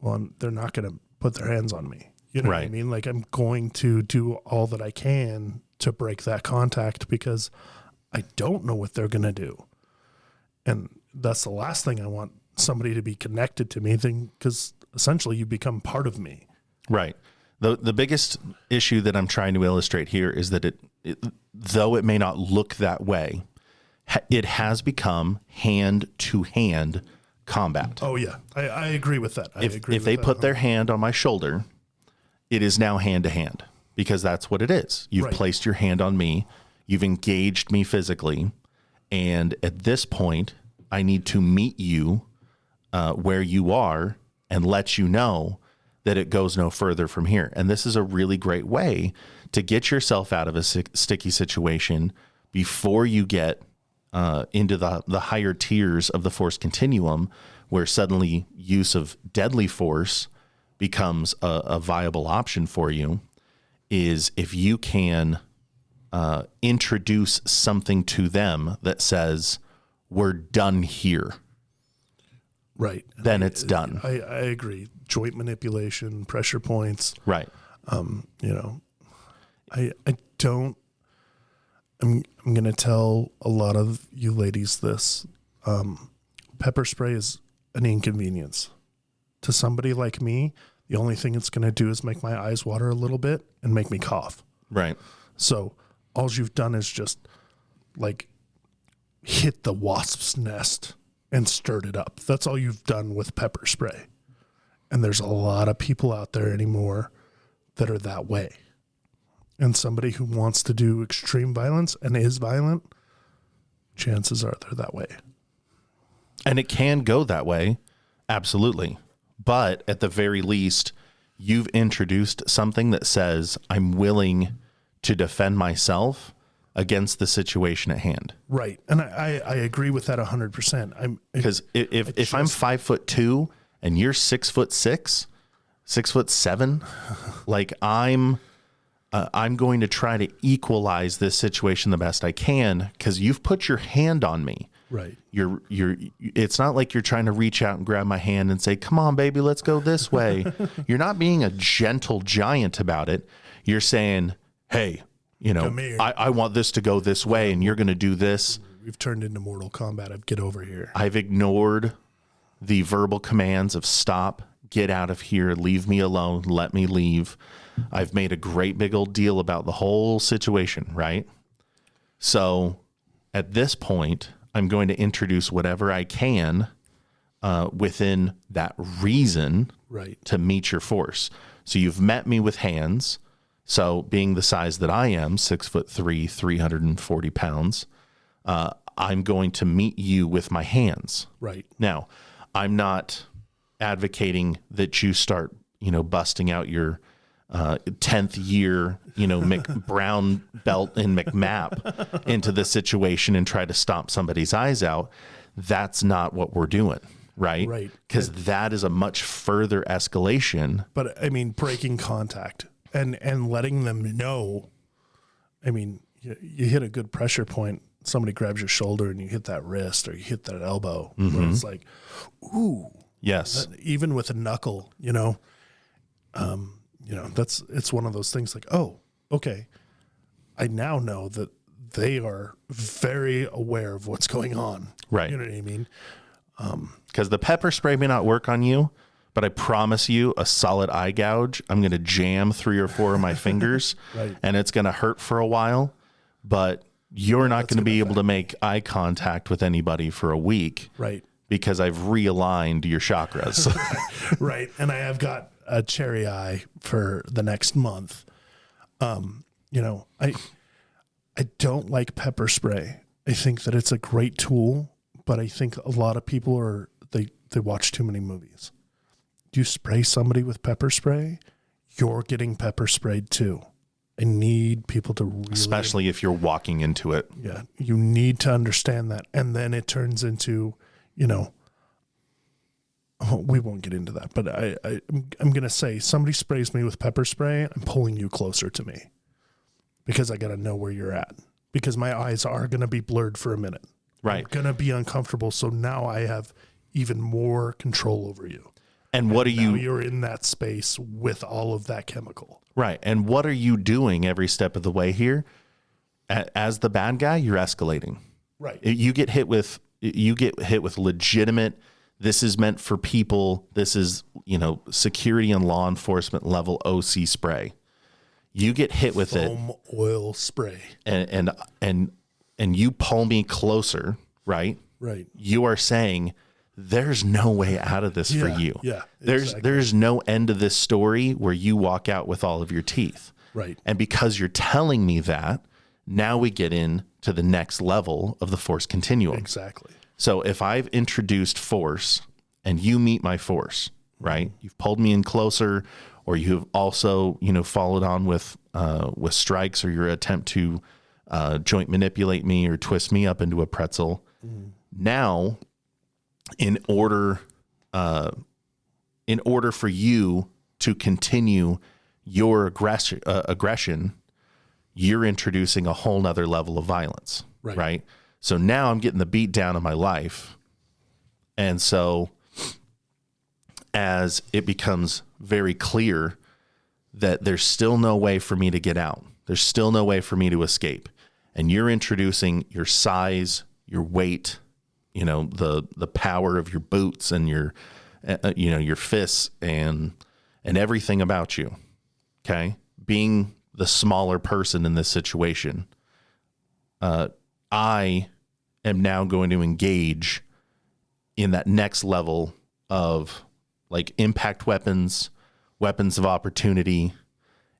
well, they're not going to put their hands on me. You know what I mean? Like, I'm going to do all that I can to break that contact because I don't know what they're going to do. And that's the last thing I want somebody to be connected to me, because essentially you become part of me. Right. The biggest issue that I'm trying to illustrate here is that it though it may not look that way, it has become hand-to-hand combat. Oh, yeah. I agree with that. If they put their hand on my shoulder, it is now hand-to-hand, because that's what it is. You've placed your hand on me. You've engaged me physically. And at this point, I need to meet you where you are and let you know that it goes no further from here. And this is a really great way to get yourself out of a sticky situation before you get into the higher tiers of the Force Continuum, where suddenly use of deadly force becomes a viable option for you, is if you can introduce something to them that says, we're done here. Right. Then it's done. I agree. Joint manipulation, pressure points. Right. I don't, I'm going to tell a lot of you ladies this. Pepper spray is an inconvenience. To somebody like me, the only thing it's going to do is make my eyes water a little bit and make me cough. Right. So all you've done is just like hit the wasp's nest and stirred it up. That's all you've done with pepper spray. And there's a lot of people out there anymore that are that way. And somebody who wants to do extreme violence and is violent, chances are they're that way. And it can go that way. Absolutely. But at the very least, you've introduced something that says, I'm willing to defend myself against the situation at hand. Right. And I agree with that 100%. Because if I'm 5'2" and you're 6'6", 6'7", like I'm going to try to equalize this situation the best I can, because you've put your hand on me. Right. It's not like you're trying to reach out and grab my hand and say, come on, baby, let's go this way. You're not being a gentle giant about it. You're saying, hey, I want this to go this way and you're going to do this. We've turned into Mortal Kombat. Get over here. I've ignored the verbal commands of stop, get out of here, leave me alone, let me leave. I've made a great big old deal about the whole situation, right? So at this point, I'm going to introduce whatever I can within that reason, right, to meet your force. So you've met me with hands. So being the size that I am, 6'3", 340 pounds, I'm going to meet you with my hands. Right. Now, I'm not advocating that you start, busting out your 10th year, brown belt in McMap into this situation and try to stomp somebody's eyes out. That's not what we're doing. Right. Right. Because that is a much further escalation. But I mean, breaking contact and letting them know, I mean, you hit a good pressure point. Somebody grabs your shoulder and you hit that wrist or you hit that elbow. Mm-hmm. Where it's like, ooh, yes. Even with a knuckle, it's one of those things like, oh, okay. I now know that they are very aware of what's going on. Right. You know what I mean? Because the pepper spray may not work on you, but I promise you a solid eye gouge. I'm going to jam 3 or 4 of my fingers right, and it's going to hurt for a while, but you're not going to be able to make eye contact with anybody for a week. Right. Because I've realigned your chakras. Right. And I have got a cherry eye for the next month. I don't like pepper spray. I think that it's a great tool, but I think a lot of people they watch too many movies. You spray somebody with pepper spray, you're getting pepper sprayed too. I need people to really... Especially if you're walking into it. Yeah. You need to understand that. And then it turns into, we won't get into that, but I'm going to say somebody sprays me with pepper spray, I'm pulling you closer to me because I got to know where you're at, because my eyes are going to be blurred for a minute. Right. I'm going to be uncomfortable. So now I have even more control over you. And what are you... You're in that space with all of that chemical. Right. And what are you doing every step of the way here? As the bad guy, you're escalating. Right. You get hit with legitimate, this is meant for people. This is, security and law enforcement level OC spray. You get hit with foam oil spray. And you pull me closer, right? Right. You are saying there's no way out of this for you. Yeah. There's no end to this story where you walk out with all of your teeth. Right. And because you're telling me that, now we get into the next level of the Force Continuum. Exactly. So if I've introduced force and you meet my force, right? You've pulled me in closer, or you've also, followed on with strikes or your attempt to joint manipulate me or twist me up into a pretzel. Now, in order for you to continue your aggression, you're introducing a whole nother level of violence, right? So now I'm getting the beat down of my life. And so as it becomes very clear that there's still no way for me to get out, there's still no way for me to escape, and you're introducing your size, your weight, the power of your boots and your fists and everything about you. Okay. Being the smaller person in this situation, I am now going to engage in that next level of like impact weapons, weapons of opportunity.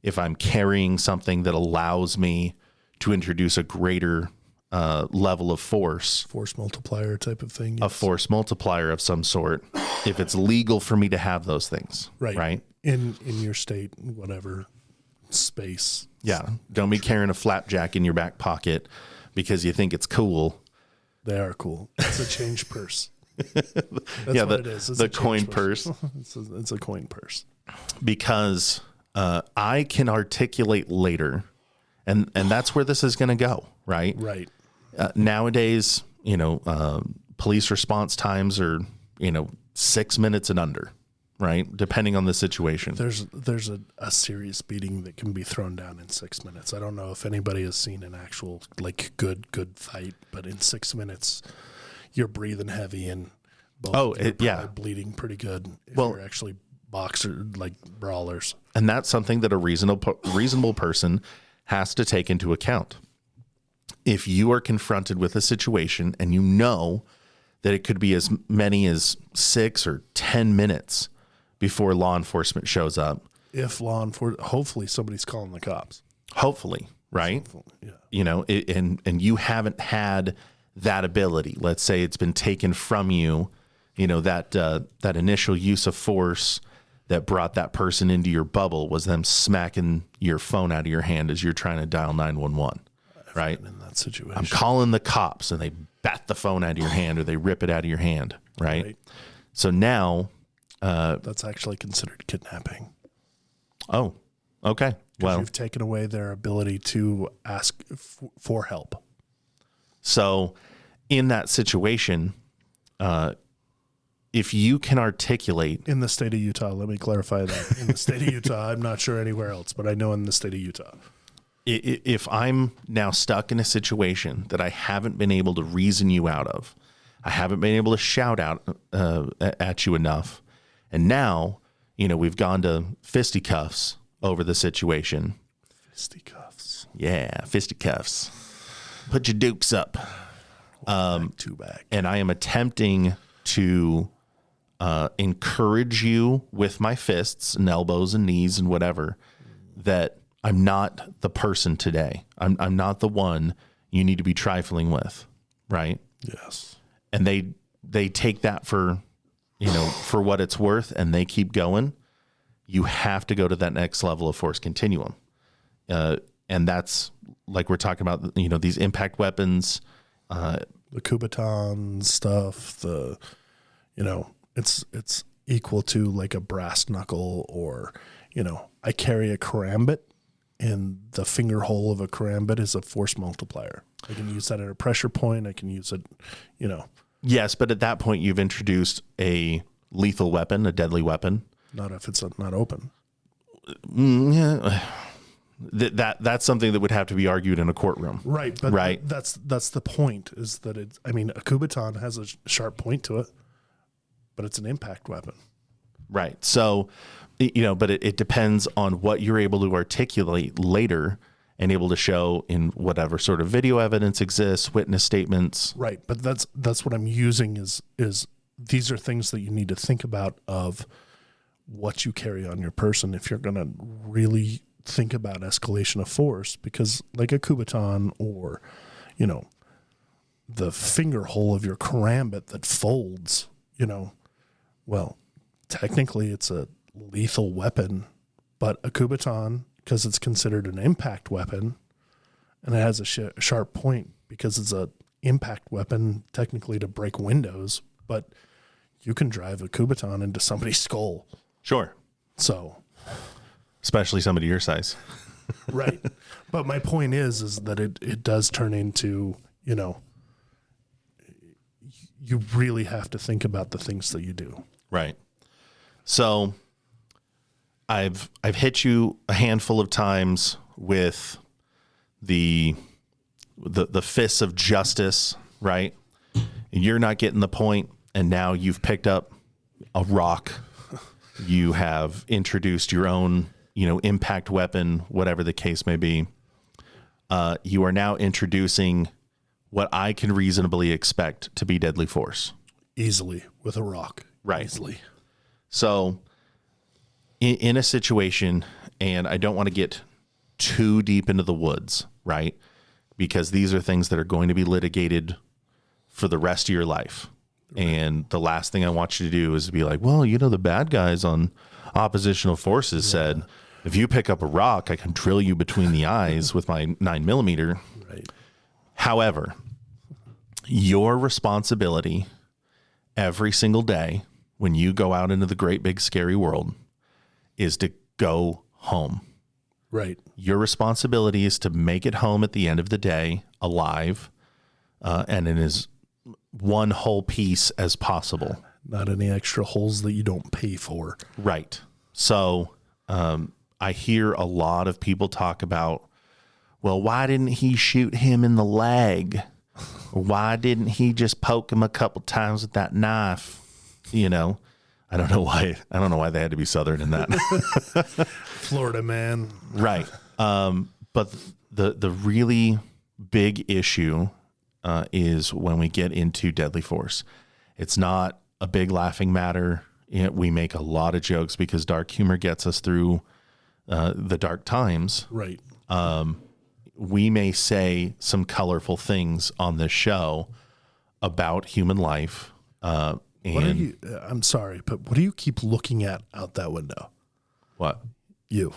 If I'm carrying something that allows me to introduce a greater level of force multiplier type of thing, a force multiplier of some sort, if it's legal for me to have those things, right? In your state, whatever space. Yeah. Don't be carrying a flapjack in your back pocket because you think it's cool. They are cool. It's a change purse. That's what it is. It's the coin purse. It's a coin purse. Because I can articulate later, and that's where this is going to go, right? Right. Nowadays, police response times are, 6 minutes and under, right? Depending on the situation. There's a serious beating that can be thrown down in 6 minutes. I don't know if anybody has seen an actual good fight, but in 6 minutes, you're breathing heavy and bleeding pretty good if you're actually brawlers. And that's something that a reasonable person has to take into account. If you are confronted with a situation and you know that it could be as many as 6 or 10 minutes before law enforcement shows up. If law enforcement, hopefully somebody's calling the cops. Hopefully, right? Hopefully, yeah. And you haven't had that ability. Let's say it's been taken from you, that initial use of force that brought that person into your bubble was them smacking your phone out of your hand as you're trying to dial 911, right? In that situation. I'm calling the cops and they bat the phone out of your hand or they rip it out of your hand, right? So now... that's actually considered kidnapping. Oh, okay. Well, you've taken away their ability to ask for help. So in that situation, if you can articulate... In the state of Utah, let me clarify that. In the state of Utah, I'm not sure anywhere else, but I know in the state of Utah. If I'm now stuck in a situation that I haven't been able to reason you out of, I haven't been able to shout out at you enough, and now, we've gone to fisticuffs over the situation. Fisticuffs. Yeah, fisticuffs. Put your dukes up. Two back. And I am attempting to encourage you with my fists and elbows and knees and whatever that I'm not the person today. I'm not the one you need to be trifling with, right? Yes. And they take that for what it's worth, and they keep going. You have to go to that next level of Force Continuum. And that's like we're talking about, these impact weapons. The Kubaton stuff, it's equal to like a brass knuckle or, I carry a karambit, and the finger hole of a karambit is a force multiplier. I can use that at a pressure point. I can use it, Yes, but at that point, you've introduced a lethal weapon, a deadly weapon. Not if it's not open. Yeah. That's something that would have to be argued in a courtroom. Right, but that's the point, is that a Kubaton has a sharp point to it, but it's an impact weapon. Right. So, but it depends on what you're able to articulate later and able to show in whatever sort of video evidence exists, witness statements. Right. But that's what I'm using is these are things that you need to think about of what you carry on your person if you're going to really think about escalation of force, because like a Kubaton or, the finger hole of your karambit that folds, well, technically it's a lethal weapon, but a Kubaton, because it's considered an impact weapon and it has a sharp point because it's a impact weapon technically to break windows, but you can drive a Kubaton into somebody's skull. Sure. So, especially somebody your size. right. But my point is that it does turn into, you know, you really have to think about the things that you do. Right. So I've hit you a handful of times with the fists of justice, right? You're not getting the point, and now you've picked up a rock. You have introduced your own, you know, impact weapon, whatever the case may be. You are now introducing what I can reasonably expect to be deadly force. Easily with a rock. Right. Easily. So in a situation, and I don't want to get too deep into the woods, right? Because these are things that are going to be litigated for the rest of your life. Right. And the last thing I want you to do is be like, well, you know, the bad guys on oppositional forces said, if you pick up a rock, I can drill you between the eyes with my 9mm. Right. However, your responsibility every single day when you go out into the great big scary world is to go home. Right. Your responsibility is to make it home at the end of the day alive, and in as one whole piece as possible. Not any extra holes that you don't pay for. Right. So I hear a lot of people talk about, well, why didn't he shoot him in the leg? Why didn't he just poke him a couple times with that knife? You know, I don't know why they had to be Southern in that. Florida man. Right. But the really big issue is when we get into deadly force. It's not a big laughing matter. We make a lot of jokes because dark humor gets us through the dark times. Right. We may say some colorful things on this show about human life. I'm sorry, but what do you keep looking at out that window? What? You.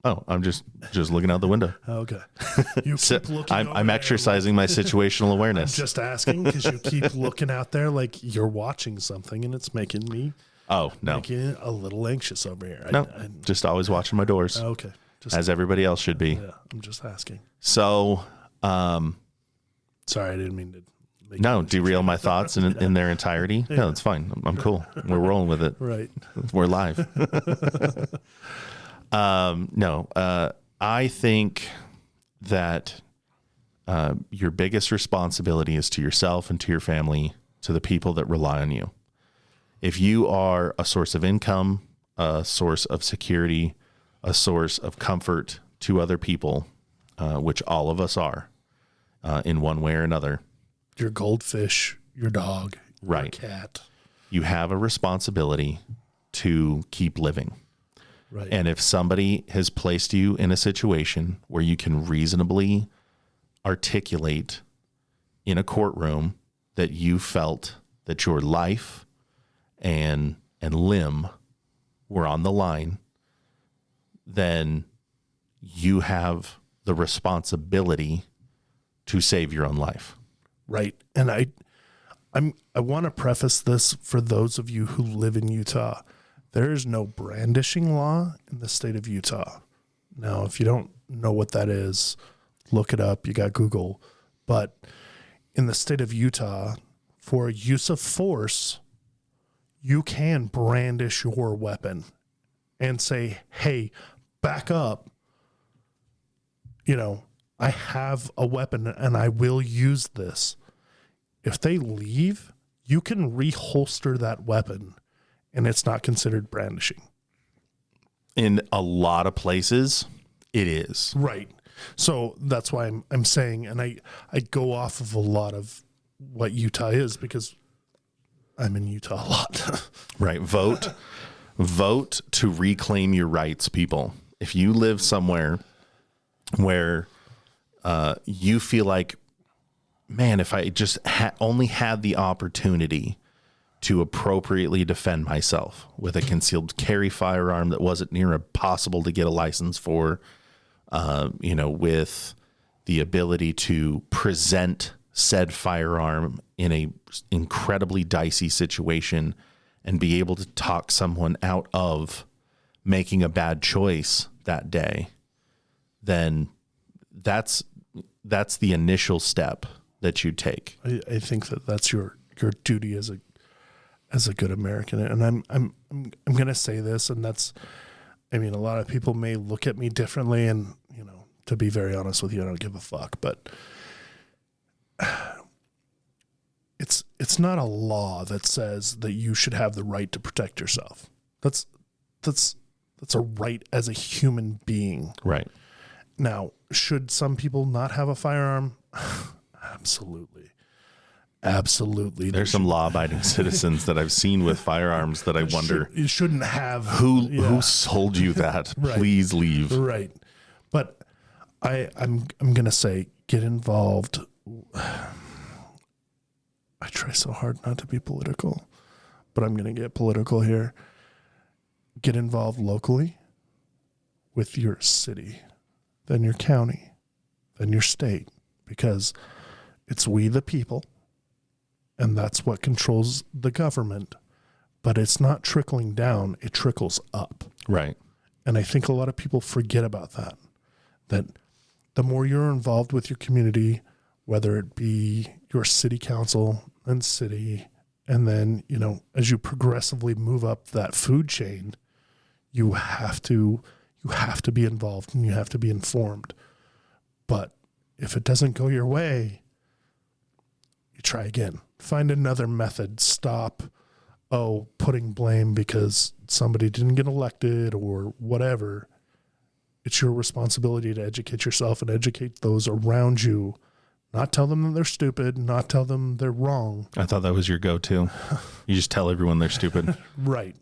Oh, I'm just looking out the window. Okay. You keep looking. I'm exercising my situational awareness. I'm just asking because you keep looking out there like you're watching something, and it's making me. Oh no, making a little anxious over here. No, just always watching my doors. Okay. As everybody else should be. Yeah, I'm just asking. So, sorry, I didn't mean to to derail my thoughts in their entirety. Yeah. No, it's fine. I'm cool. We're rolling with it. Right. We're live. I think that your biggest responsibility is to yourself and to your family, to the people that rely on you. If you are a source of income, a source of security, a source of comfort to other people, which all of us are, in one way or another. Your goldfish, your dog, right. Your cat. You have a responsibility to keep living. Right. And if somebody has placed you in a situation where you can reasonably articulate in a courtroom that you felt that your life and limb were on the line, then you have the responsibility to save your own life. Right. And I want to preface this for those of you who live in Utah. There is no brandishing law in the state of Utah. Now, if you don't know what that is, look it up. You got Google. But in the state of Utah, for use of force, you can brandish your weapon and say, hey, back up. You know, I have a weapon and I will use this. If they leave, you can reholster that weapon and it's not considered brandishing. In a lot of places, it is. Right. So that's why I'm saying, and I go off of a lot of what Utah is because I'm in Utah a lot. Right. Vote to reclaim your rights, people. If you live somewhere where you feel like, man, if I just only had the opportunity to appropriately defend myself with a concealed carry firearm that wasn't near impossible to get a license for, with the ability to present said firearm in a incredibly dicey situation and be able to talk someone out of making a bad choice that day, then that's the initial step that you take. I think that's your duty as a good American. And I'm going to say this, and a lot of people may look at me differently, and, to be very honest with you, I don't give a fuck, but it's not a law that says that you should have the right to protect yourself. That's a right as a human being. Right. Now, should some people not have a firearm? Absolutely. Absolutely. There's some law-abiding citizens that I've seen with firearms that I wonder you shouldn't have. Who sold you that? Right. Please leave. Right. But I'm gonna say get involved. I try so hard not to be political, but I'm gonna get political here. Get involved locally with your city, then your county, then your state, because it's we the people, and that's what controls the government. But it's not trickling down, it trickles up. Right. And I think a lot of people forget about that the more you're involved with your community, whether it be your city council and city, and then, as you progressively move up that food chain, you have to be involved and you have to be informed. But if it doesn't go your way, you try again. Find another method. Stop, putting blame because somebody didn't get elected or whatever. It's your responsibility to educate yourself and educate those around you. Not tell them that they're stupid, not tell them they're wrong. I thought that was your go-to. You just tell everyone they're stupid. Right.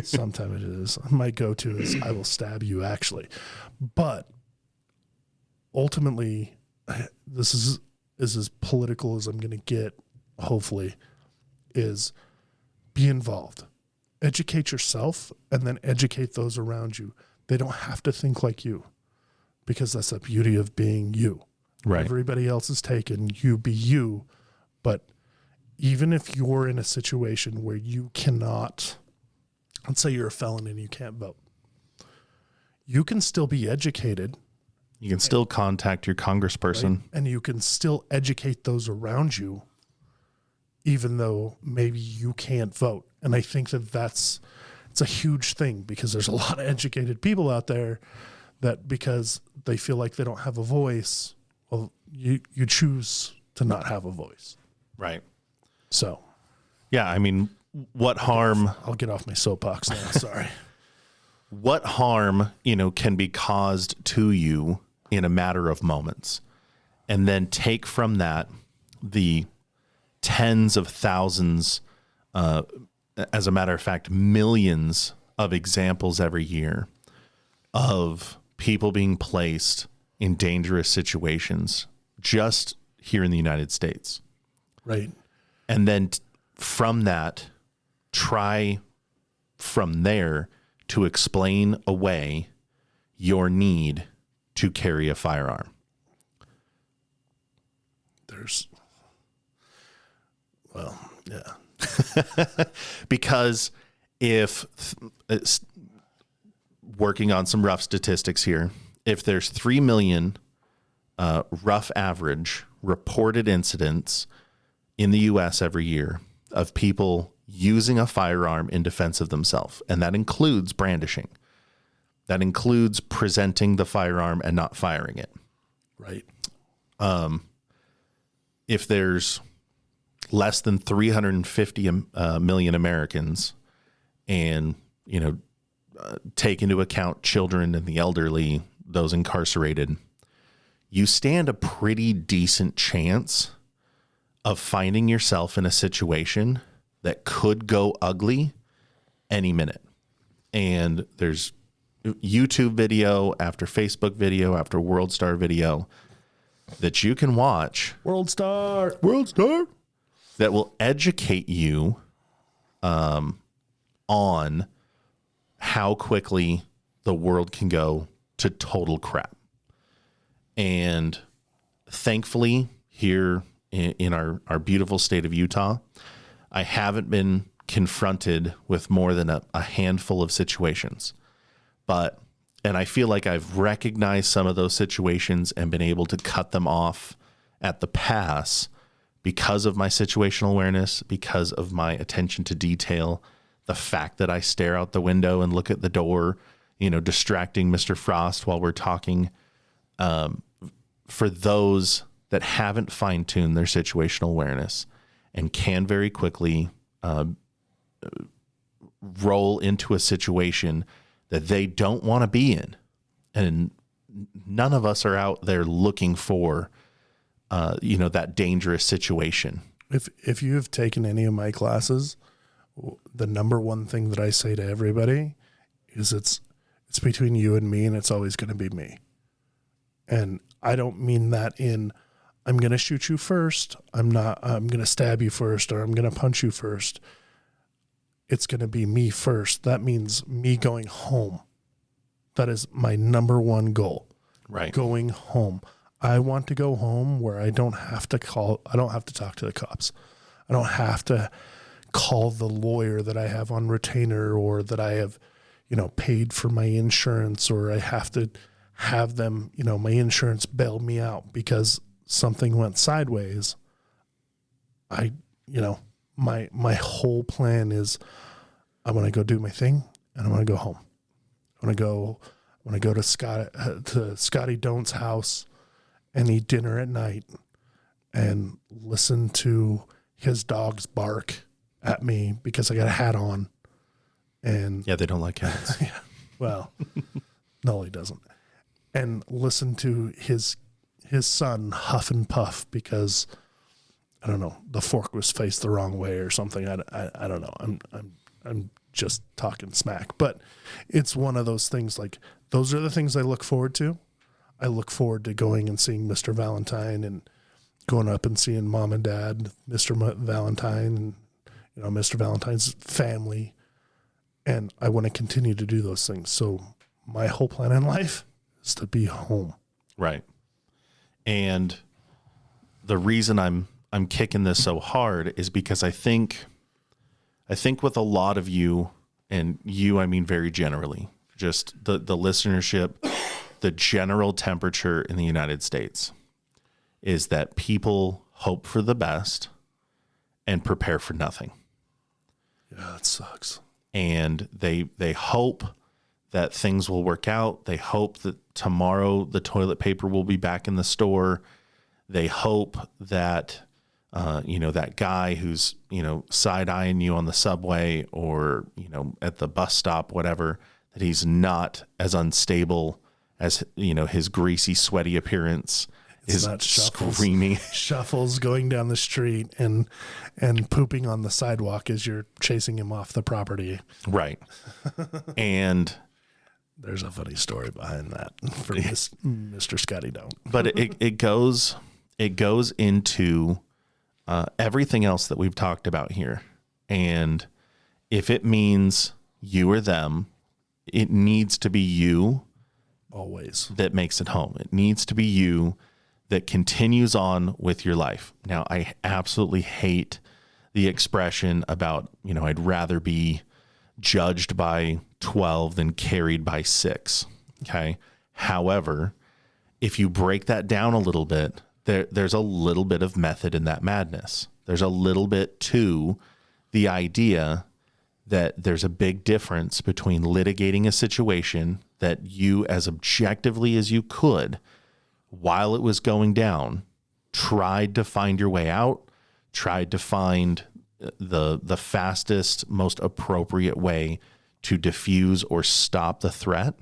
Sometimes it is. My go-to is I will stab you, actually. But ultimately, this is as political as I'm going to get, hopefully, is be involved. Educate yourself and then educate those around you. They don't have to think like you, because that's the beauty of being you. Right. Everybody else is taken. You be you. But even if you're in a situation where you cannot, let's say you're a felon and you can't vote, you can still be educated. You can still contact your congressperson. Right? And you can still educate those around you, even though maybe you can't vote. And I think it's a huge thing, because there's a lot of educated people out there that, because they feel like they don't have a voice, well, you choose to not have a voice. Right. So, yeah, what harm? I'll get off my soapbox now. Sorry. What harm, can be caused to you in a matter of moments, and then take from that the tens of thousands, as a matter of fact, millions of examples every year of people being placed in dangerous situations just here in the United States. Right. And then from that, try from there to explain away your need to carry a firearm. Yeah. Because if it's working on some rough statistics here, if there's 3 million rough average reported incidents in the U.S. every year of people using a firearm in defense of themselves, and that includes brandishing, that includes presenting the firearm and not firing it. Right. If there's less than 350 million Americans, and, take into account children and the elderly, those incarcerated, you stand a pretty decent chance of finding yourself in a situation that could go ugly any minute. And there's YouTube video after Facebook video after World Star video that you can watch. World Star. That will educate you on how quickly the world can go to total crap. And thankfully, here in our beautiful state of Utah, I haven't been confronted with more than a handful of situations. And I feel like I've recognized some of those situations and been able to cut them off at the pass because of my situational awareness, because of my attention to detail, the fact that I stare out the window and look at the door, distracting Mr. Frost while we're talking. For those that haven't fine-tuned their situational awareness and can very quickly roll into a situation that they don't want to be in. And none of us are out there looking for, that dangerous situation. If you have taken any of my classes, the number one thing that I say to everybody is it's between you and me, and it's always going to be me. And I don't mean that in, I'm going to shoot you first. I'm going to stab you first, or I'm going to punch you first. It's going to be me first. That means me going home. That is my number one goal. Right. Going home. I want to go home where I don't have to talk to the cops. I don't have to call the lawyer that I have on retainer, or that I have, paid for my insurance, or I have to have them, my insurance bail me out because something went sideways. My whole plan is I want to go do my thing, and I want to go home. I want to go to Scotty Doan's house and eat dinner at night and listen to his dogs bark at me because I got a hat on. And yeah, they don't like hats. Yeah, well, no, he doesn't. And listen to his son huff and puff because, I don't know, the fork was faced the wrong way or something. I don't know. I'm just talking smack, but it's one of those things. Like, those are the things I look forward to. I look forward to going and seeing Mr. Valentine and going up and seeing Mom and Dad, Mr. Valentine, and Mr. Valentine's family. And I want to continue to do those things. So my whole plan in life is to be home. Right. And the reason I'm kicking this so hard is because I think with a lot of you, and you, I mean very generally, just the listenership, the general temperature in the United States is that people hope for the best and prepare for nothing. Yeah, that sucks. And they hope that things will work out. They hope that tomorrow the toilet paper will be back in the store. They hope that, that guy who's, side-eyeing you on the subway or, at the bus stop, whatever, that he's not as unstable as, his greasy, sweaty appearance is not screaming. Shuffles going down the street and pooping on the sidewalk as you're chasing him off the property. Right. And there's a funny story behind that for Mr. Scotty Doan. But it goes into everything else that we've talked about here. And if it means you or them, it needs to be you always that makes it home. It needs to be you that continues on with your life. Now, I absolutely hate the expression about, I'd rather be judged by 12 than carried by 6. Okay. However, if you break that down a little bit, there's a little bit of method in that madness. There's a little bit to the idea that there's a big difference between litigating a situation that you, as objectively as you could, while it was going down, tried to find your way out, tried to find the fastest, most appropriate way to diffuse or stop the threat.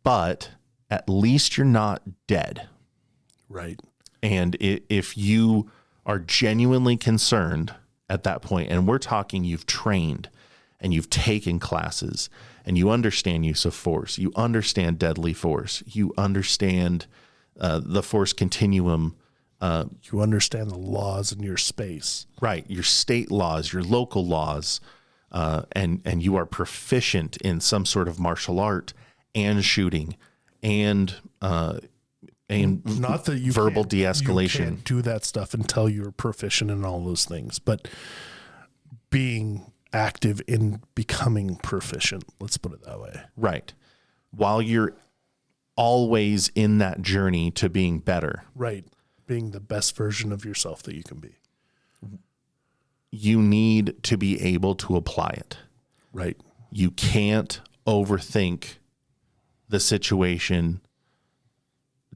But at least you're not dead. Right. And if you are genuinely concerned at that point, and we're talking you've trained and you've taken classes and you understand use of force, you understand deadly force, you understand the Force Continuum. You understand the laws in your space. Right. Your state laws, your local laws, and you are proficient in some sort of martial art and shooting and and not that you verbal can't- de-escalation. You can't do that stuff until you're proficient in all those things, but being active in becoming proficient, let's put it that way. Right. While you're always in that journey to being better. Right. Being the best version of yourself that you can be. You need to be able to apply it. Right. You can't overthink the situation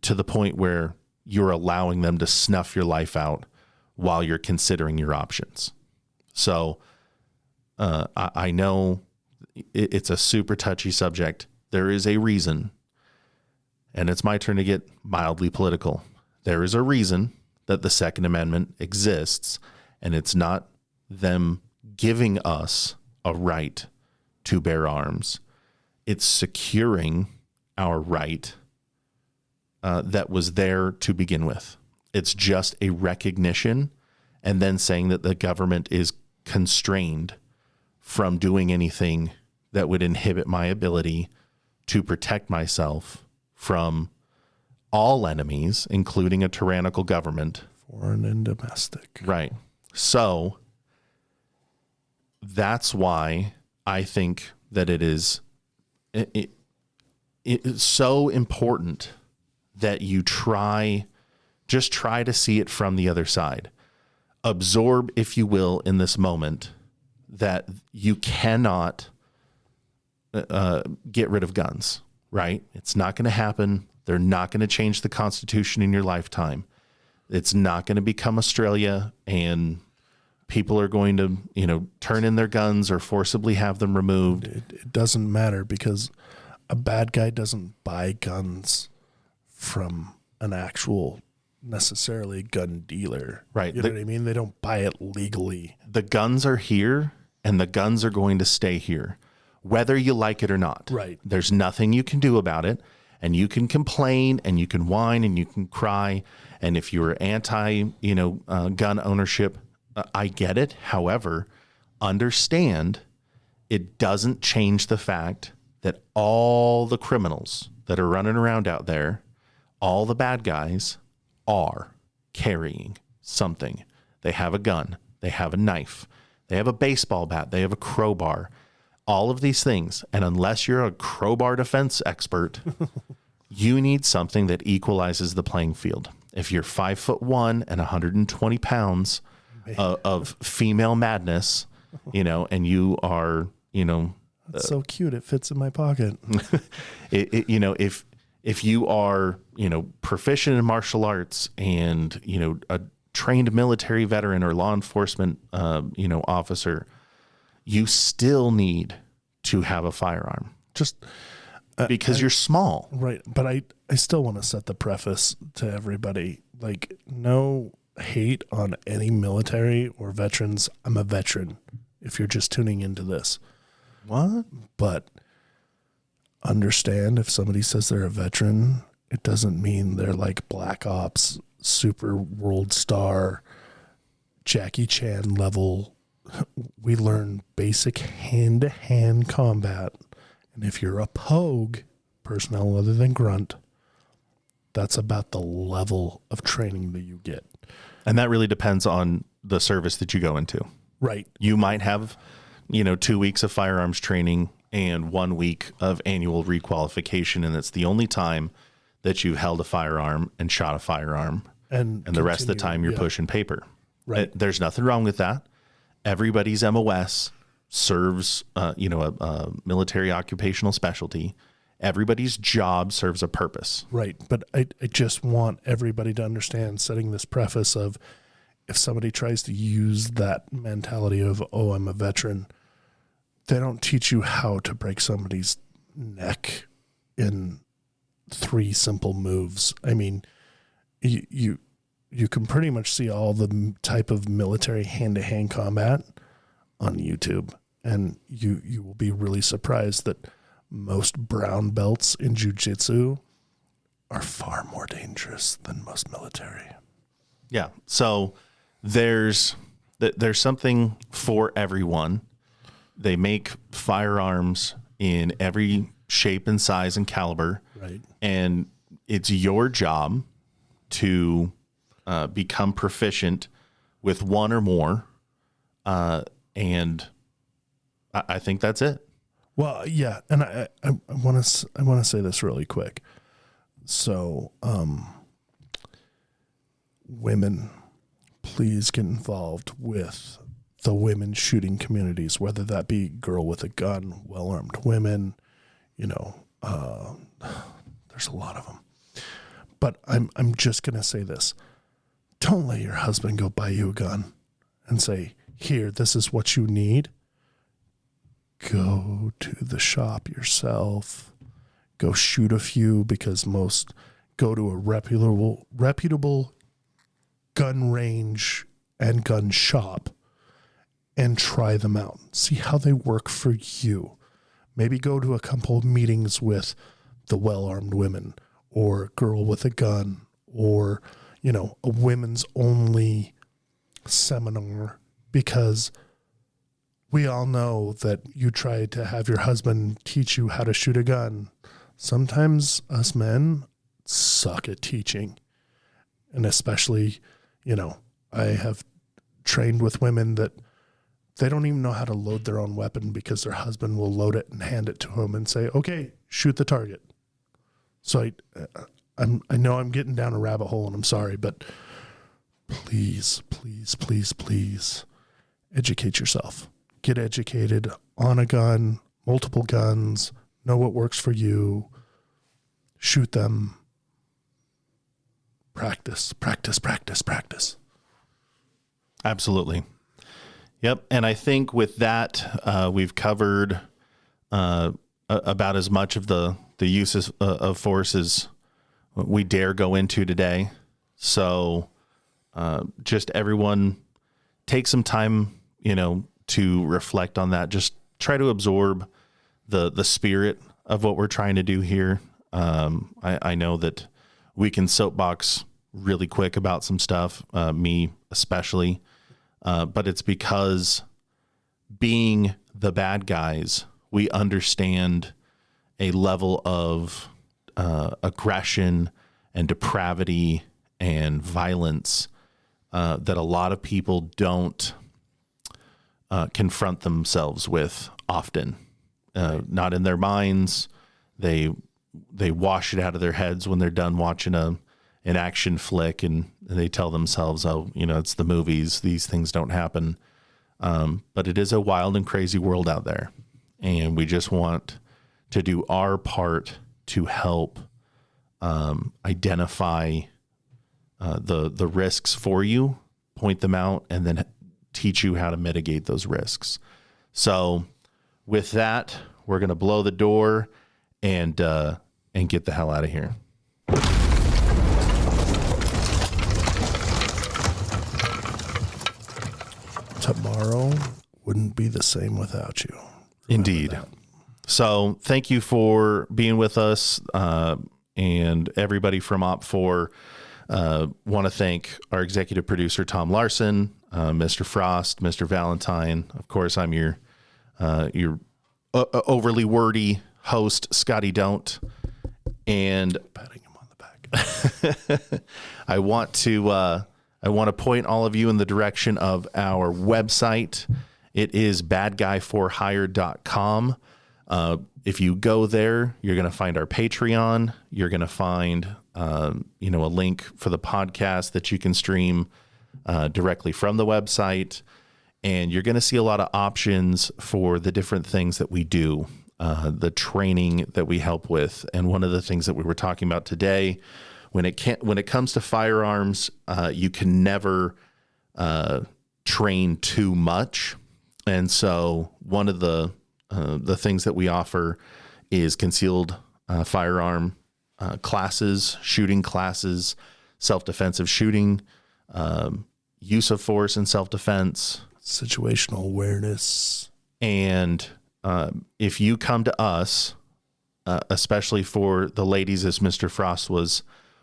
to the point where you're allowing them to snuff your life out while you're considering your options. So I know it's a super touchy subject. There is a reason, and it's my turn to get mildly political. There is a reason that the Second Amendment exists, and it's not them giving us a right to bear arms. It's securing our right that was there to begin with. It's just a recognition and then saying that the government is constrained from doing anything that would inhibit my ability to protect myself from all enemies, including a tyrannical government. Foreign and domestic. Right. So that's why I think that it's so important that you try to see it from the other side. Absorb, if you will, in this moment that you cannot get rid of guns, right? It's not going to happen. They're not going to change the Constitution in your lifetime. It's not going to become Australia and people are going to, turn in their guns or forcibly have them removed. It doesn't matter because a bad guy doesn't buy guns from an actual necessarily gun dealer. Right. You know what I mean? They don't buy it legally. The guns are here and the guns are going to stay here, whether you like it or not. Right. There's nothing you can do about it. And you can complain and you can whine and you can cry. And if you're anti, gun ownership, I get it. However, understand it doesn't change the fact that all the criminals that are running around out there, all the bad guys are carrying something. They have a gun. They have a knife. They have a baseball bat. They have a crowbar. All of these things. And unless you're a crowbar defense expert, you need something that equalizes the playing field. If you're 5'1" and 120 pounds of female madness, and you are, That's so cute. It fits in my pocket. if you are, proficient in martial arts and, a trained military veteran or law enforcement, officer, you still need to have a firearm Just because you're small. right. But I still want to set the preface to everybody, like no hate on any military or veterans. I'm a veteran if you're just tuning into this. What? But understand if somebody says they're a veteran, it doesn't mean they're like Black Ops, super world star, Jackie Chan level. We learn basic hand-to-hand combat. And if you're a POG, personnel other than grunt, that's about the level of training that you get. And that really depends on the service that you go into. Right. You might have, 2 weeks of firearms training and 1 week of annual requalification. And it's the only time that you've held a firearm and shot a firearm. And the rest of the time you're pushing paper. Right. There's nothing wrong with that. Everybody's MOS serves, a military occupational specialty. Everybody's job serves a purpose. Right. But I just want everybody to understand, setting this preface of if somebody tries to use that mentality of, oh, I'm a veteran, they don't teach you how to break somebody's neck in 3 simple moves. I mean, you can pretty much see all the type of military hand-to-hand combat on YouTube. And you will be really surprised that most brown belts in jiu-jitsu are far more dangerous than most military. Yeah. So there's something for everyone. They make firearms in every shape and size and caliber. Right. And it's your job to become proficient with one or more. And I think that's it. Well, yeah. And I want to say this really quick. So, women, please get involved with the women shooting communities, whether that be Girl with a Gun, Well-Armed Women, there's a lot of them. But I'm just going to say this. Don't let your husband go buy you a gun and say, here, this is what you need. Go to the shop yourself. Go shoot a few, because most go to a reputable gun range and gun shop and try them out. See how they work for you. Maybe go to a couple of meetings with the Well-Armed Women or Girl with a Gun, or, a women's only seminar, because we all know that you try to have your husband teach you how to shoot a gun. Sometimes us men suck at teaching. And especially, I have trained with women that they don't even know how to load their own weapon, because their husband will load it and hand it to them and say, okay, shoot the target. So I know I'm getting down a rabbit hole, and I'm sorry, but please, please, please, please educate yourself. Get educated on a gun, multiple guns, know what works for you, shoot them, practice, practice, practice, practice. Absolutely. Yep. And I think with that, we've covered about as much of the uses of force as we dare go into today. So just everyone take some time, to reflect on that. Just try to absorb the spirit of what we're trying to do here. I know that we can soapbox really quick about some stuff, me especially, but it's because being the bad guys, we understand a level of aggression and depravity and violence that a lot of people don't confront themselves with often. Not in their minds. They wash it out of their heads when they're done watching an action flick, and they tell themselves, oh, it's the movies. These things don't happen. But it is a wild and crazy world out there. And we just want to do our part to help identify the risks for you, point them out, and then teach you how to mitigate those risks. So with that, we're going to blow the door and get the hell out of here. Tomorrow wouldn't be the same without you. Indeed. So thank you for being with us, and everybody from Op4. Want to thank our executive producer, Tom Larson, Mr. Frost, Mr. Valentine. Of course, I'm your overly wordy host, Scotty Don't. And patting him on the back. I want to point all of you in the direction of our website. It is badguyforhire.com. If you go there, you're going to find our Patreon. You're going to find, a link for the podcast that you can stream directly from the website. And you're going to see a lot of options for the different things that we do, the training that we help with. And one of the things that we were talking about today, when it comes to firearms, you can never train too much. And so one of the things that we offer is concealed firearm classes, shooting classes, self-defensive shooting, use of force and self-defense, situational awareness. And if you come to us, especially for the ladies, as Mr. Frost was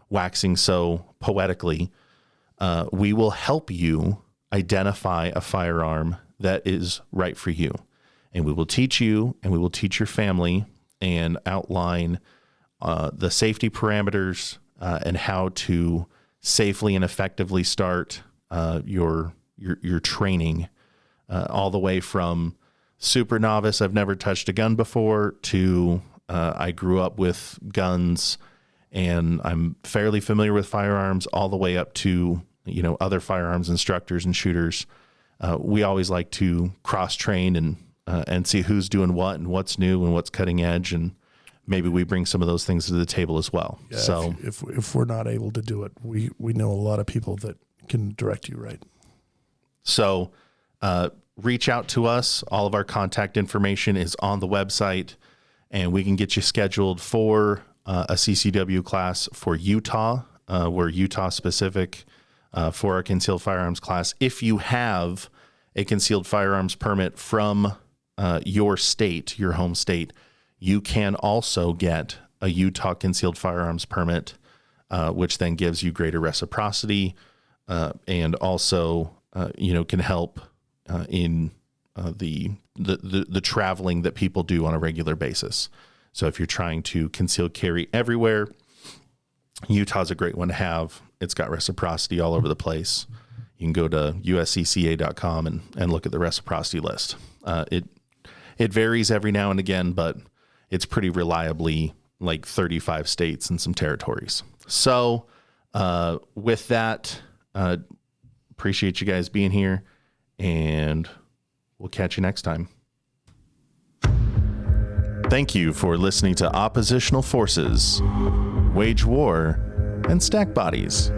waxing so poetically, we will help you identify a firearm that is right for you. And we will teach you, and we will teach your family and outline the safety parameters, and how to safely and effectively start your training, all the way from super novice, I've never touched a gun before, to I grew up with guns and I'm fairly familiar with firearms, all the way up to, other firearms instructors and shooters. We always like to cross-train and see who's doing what and what's new and what's cutting edge, and maybe we bring some of those things to the table as well. Yeah, so if we're not able to do it, we know a lot of people that can direct you right. So reach out to us. All of our contact information is on the website, and we can get you scheduled for a CCW class for Utah. We're Utah specific for our concealed firearms class. If you have a concealed firearms permit from your state, your home state, you can also get a Utah concealed firearms permit, which then gives you greater reciprocity, and also, can help in the traveling that people do on a regular basis. So if you're trying to conceal carry everywhere, Utah's a great one to have. It's got reciprocity all over the place. You can go to uscca.com and look at the reciprocity list. It varies every now and again, but it's pretty reliably like 35 states and some territories. So with that, appreciate you guys being here, and we'll catch you next time. Thank you for listening to Oppositional Forces, Wage War, and Stack Bodies.